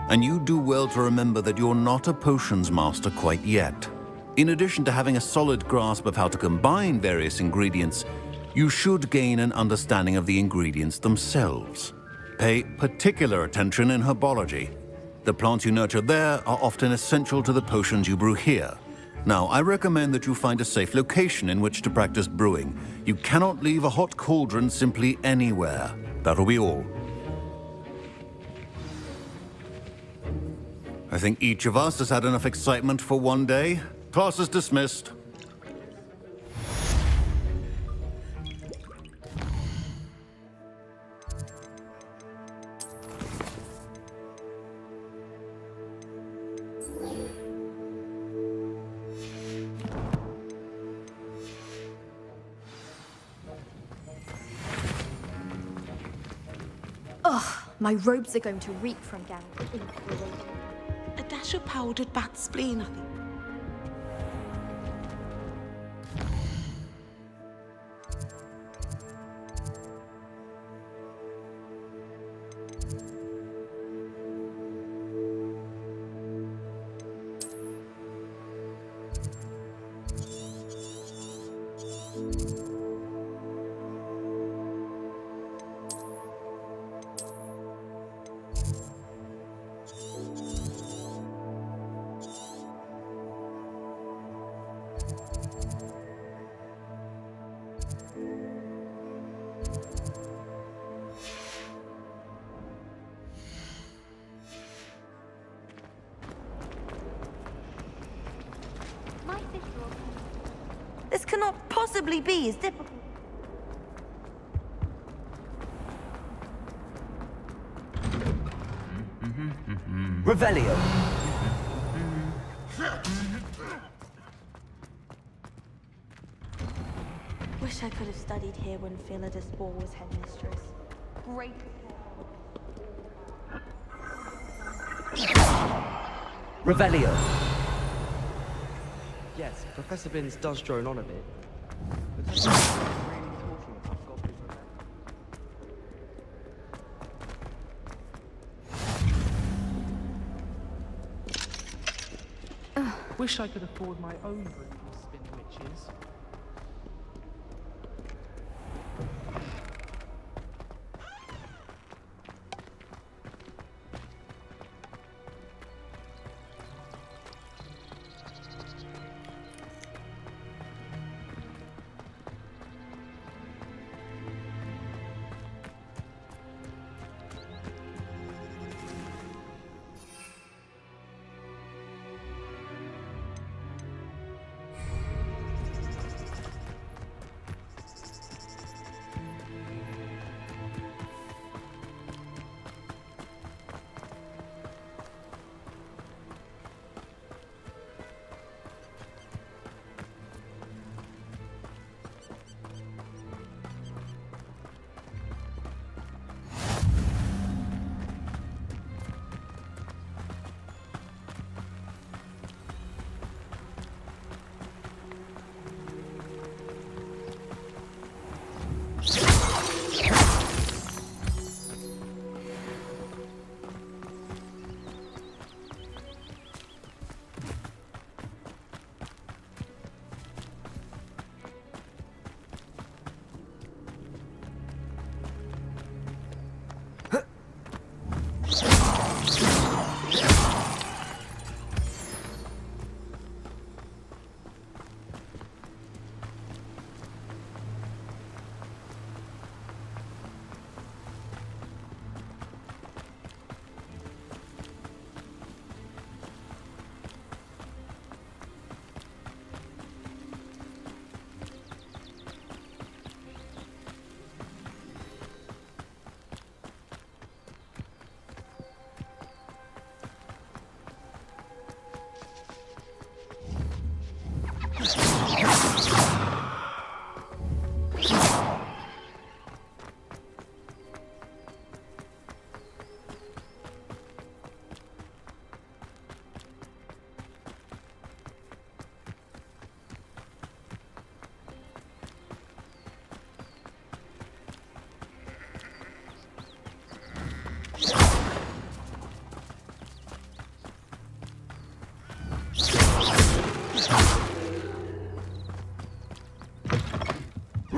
And you do well to remember that you're not a potions master quite yet. In addition to having a solid grasp of how to combine various ingredients, you should gain an understanding of the ingredients themselves. Pay particular attention in herbology. The plants you nurture there are often essential to the potions you brew here. Now, I recommend that you find a safe location in which to practice brewing. You cannot leave a hot cauldron simply anywhere. That'll be all. I think each of us has had enough excitement for one day. Class is dismissed. Ugh, my robes are going to reek from Garry. A dash of powdered bat spleen, I think. This cannot possibly be as difficult. Revelio. Wish I could have studied here when Philida Spore was headmistress. Great. Revelio. Yes, Professor Binns does drone on a bit. Wish I could afford my own broom of spin witches.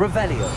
Revelio.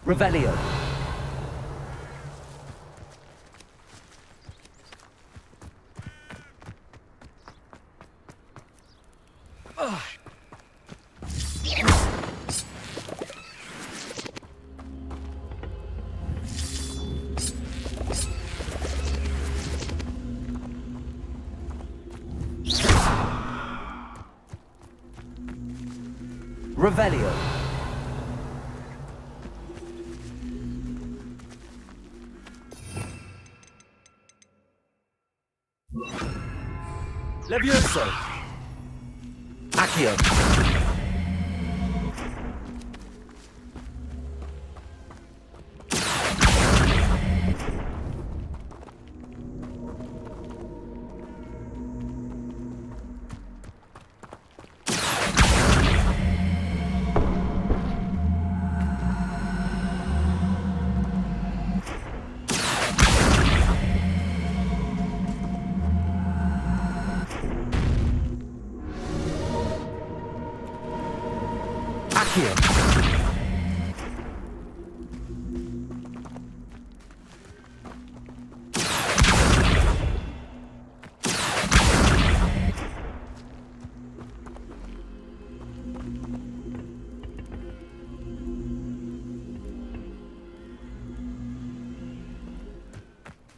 Revelio. Revelio. Levioso. Accio.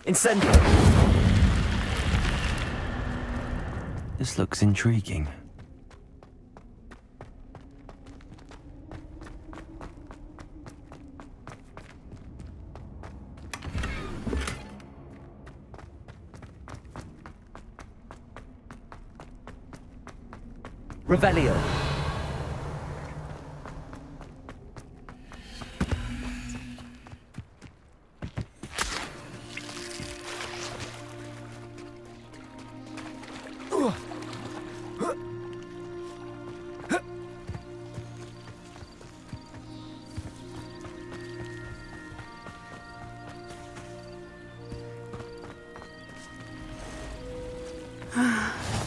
Incendio. This looks intriguing. Revelio.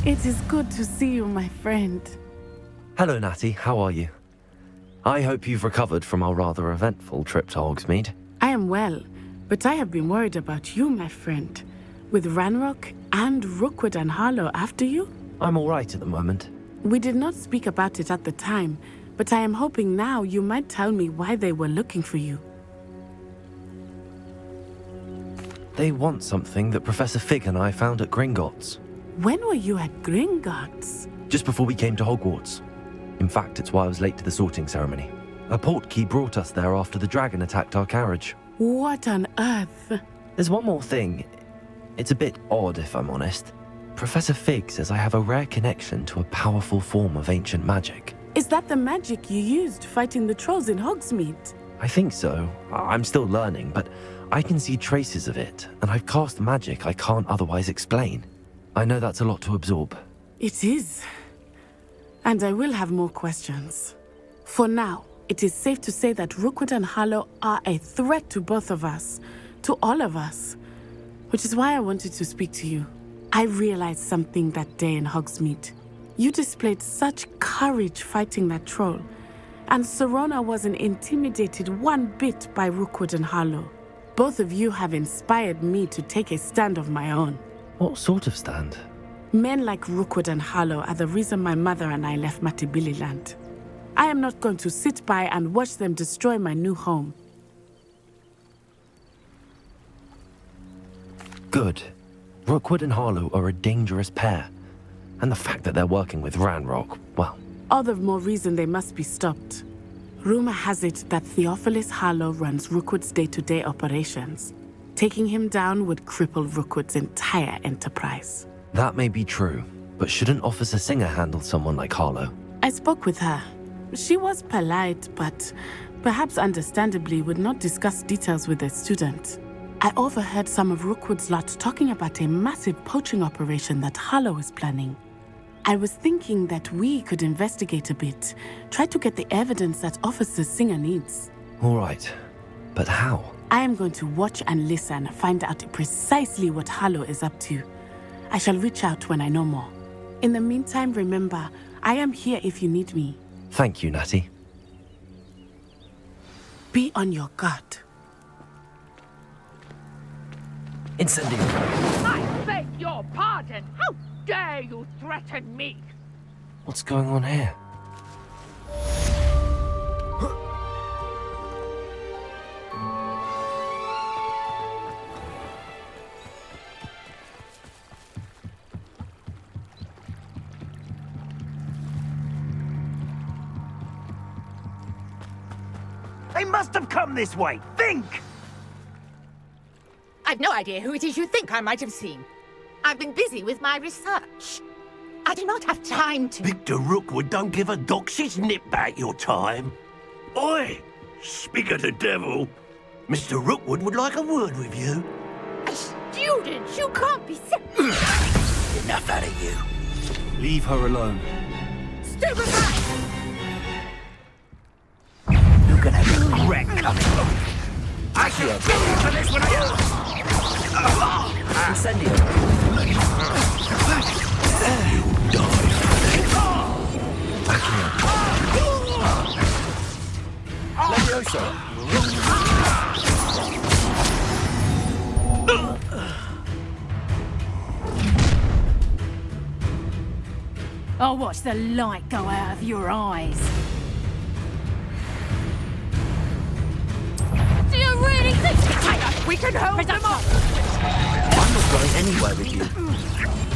It is good to see you, my friend. Hello, Natty. How are you? I hope you've recovered from our rather eventful trip to Hogsmeade. I am well, but I have been worried about you, my friend. With Ranrock and Rookwood and Harlow after you? I'm all right at the moment. We did not speak about it at the time, but I am hoping now you might tell me why they were looking for you. They want something that Professor Fig and I found at Gringotts. When were you at Gringotts? Just before we came to Hogwarts. In fact, it's why I was late to the sorting ceremony. A portkey brought us there after the dragon attacked our carriage. What on earth? There's one more thing. It's a bit odd, if I'm honest. Professor Fig says I have a rare connection to a powerful form of ancient magic. Is that the magic you used fighting the trolls in Hogsmeade? I think so. I'm still learning, but I can see traces of it, and I've cast magic I can't otherwise explain. I know that's a lot to absorb. It is. And I will have more questions. For now, it is safe to say that Rookwood and Harlow are a threat to both of us, to all of us, which is why I wanted to speak to you. I realized something that day in Hogsmeade. You displayed such courage fighting that troll, and Serona wasn't intimidated one bit by Rookwood and Harlow. Both of you have inspired me to take a stand of my own. What sort of stand? Men like Rookwood and Harlow are the reason my mother and I left Matabeleland. I am not going to sit by and watch them destroy my new home. Good. Rookwood and Harlow are a dangerous pair. And the fact that they're working with Ranrock, well... All the more reason they must be stopped. Rumor has it that Theophilus Harlow runs Rookwood's day-to-day operations. Taking him down would cripple Rookwood's entire enterprise. That may be true, but shouldn't Officer Singer handle someone like Harlow? I spoke with her. She was polite, but perhaps understandably would not discuss details with a student. I overheard some of Rookwood's lot talking about a massive poaching operation that Harlow is planning. I was thinking that we could investigate a bit, try to get the evidence that Officer Singer needs. All right, but how? I am going to watch and listen, find out precisely what Harlow is up to. I shall reach out when I know more. In the meantime, remember, I am here if you need me. Thank you, Natty. Be on your guard. Incendio. I beg your pardon. How dare you threaten me? What's going on here? They must have come this way. Think! I've no idea who it is you think I might have seen. I've been busy with my research. I do not have time to... Victor Rookwood don't give a doxy's nip back your time. Oi! Speak of the devil. Mr. Rookwood would like a word with you. A student? You can't be... Enough out of you. Leave her alone. Stupefy! You're gonna regret coming. I should do you for this one. Incendio. You die. Levioso. I'll watch the light go out of your eyes. Do you really think we can hold them up? I'm not going anywhere with you.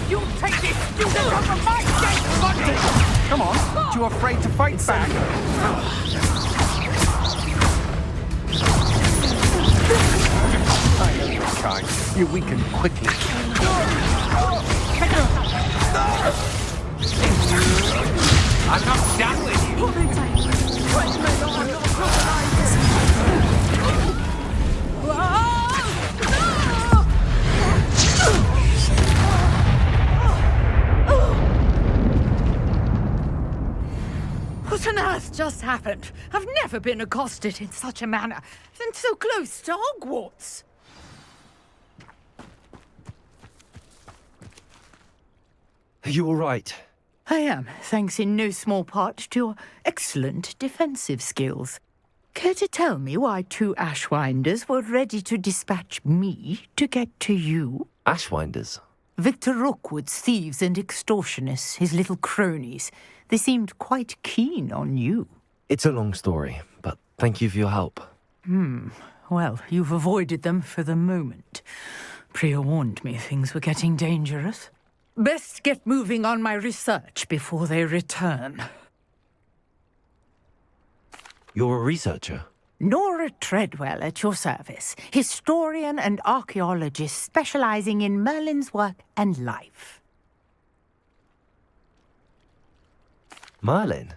You take this student off of my dead body! Come on, too afraid to fight back? I know you're kind. You weaken quickly. I'm not done with you! What on earth just happened? I've never been accosted in such a manner, and so close to Hogwarts. Are you all right? I am, thanks in no small part to your excellent defensive skills. Care to tell me why two Ashwinders were ready to dispatch me to get to you? Ashwinders? Victor Rookwood's thieves and extortionists, his little cronies. They seemed quite keen on you. It's a long story, but thank you for your help. Well, you've avoided them for the moment. Priya warned me things were getting dangerous. Best get moving on my research before they return. You're a researcher? Nora Treadwell at your service, historian and archaeologist specializing in Merlin's work and life. Merlin?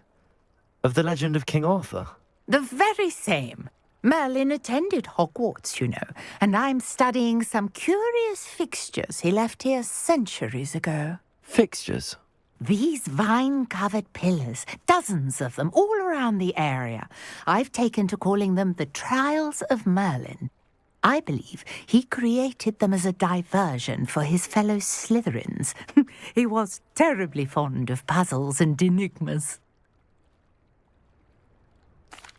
Of the legend of King Arthur? The very same. Merlin attended Hogwarts, you know, and I'm studying some curious fixtures he left here centuries ago. Fixtures? These vine-covered pillars, dozens of them, all around the area. I've taken to calling them the Trials of Merlin. I believe he created them as a diversion for his fellow Slytherins. He was terribly fond of puzzles and enigmas.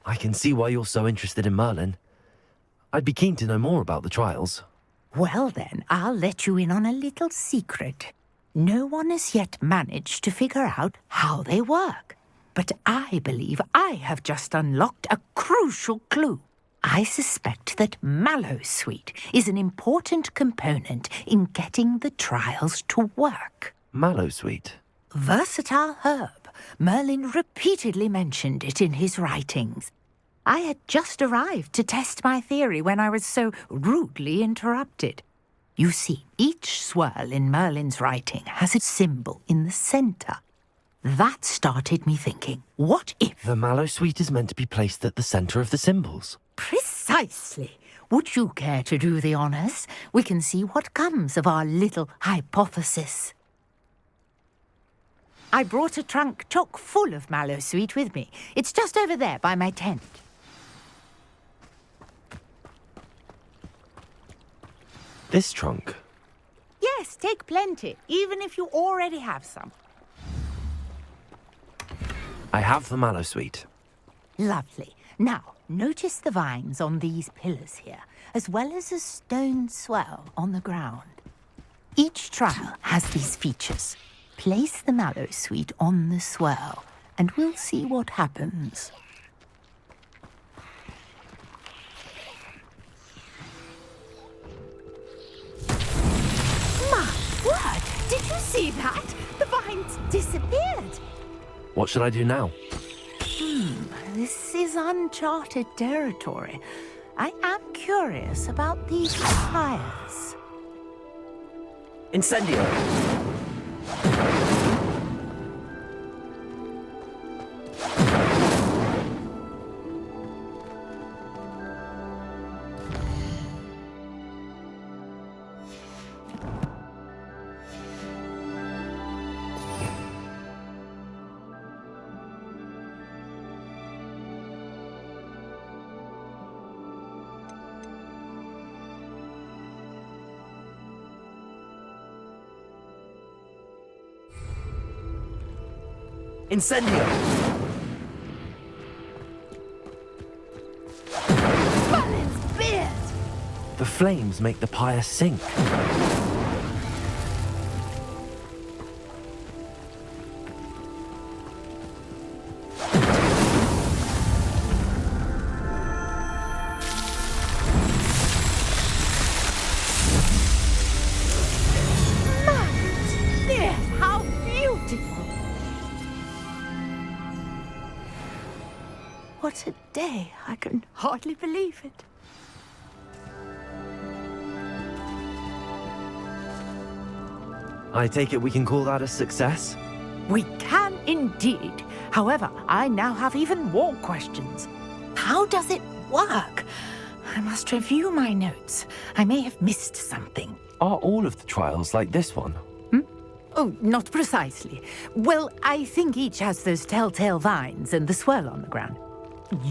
I can see why you're so interested in Merlin. I'd be keen to know more about the trials. Well then, I'll let you in on a little secret. No one has yet managed to figure out how they work. But I believe I have just unlocked a crucial clue. I suspect that Mallowsweet is an important component in getting the trials to work. Mallowsweet? Versatile herb. Merlin repeatedly mentioned it in his writings. I had just arrived to test my theory when I was so rudely interrupted. You see, each swirl in Merlin's writing has a symbol in the centre. That started me thinking, what if... The mallow sweet is meant to be placed at the centre of the symbols. Precisely. Would you care to do the honours? We can see what comes of our little hypothesis. I brought a trunk chock full of mallow sweet with me. It's just over there by my tent. This trunk? Yes, take plenty, even if you already have some. I have the mallow sweet. Lovely. Now, notice the vines on these pillars here, as well as a stone swell on the ground. Each trial has these features. Place the mallow sweet on the swirl, and we'll see what happens. My word! Did you see that? The vines disappeared. What should I do now? This is uncharted territory. I am curious about these fires. Incendio! Incendio! Merlin's beard! The flames make the pyre sink. Merlin's beard! How beautiful! What a day! I can hardly believe it. I take it we can call that a success? We can indeed. However, I now have even more questions. How does it work? I must review my notes. I may have missed something. Are all of the trials like this one? Oh, not precisely. Well, I think each has those telltale vines and the swirl on the ground.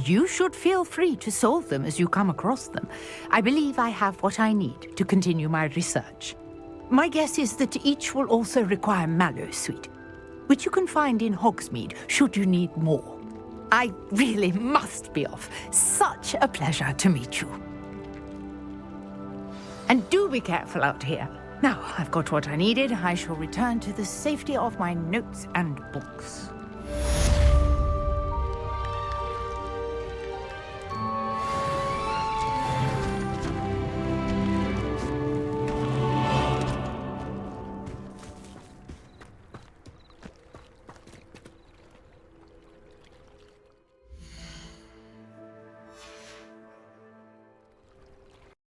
You should feel free to solve them as you come across them. I believe I have what I need to continue my research. My guess is that each will also require mallow sweet, which you can find in Hogsmeade should you need more. I really must be off. Such a pleasure to meet you. And do be careful out here. Now I've got what I needed. I shall return to the safety of my notes and books.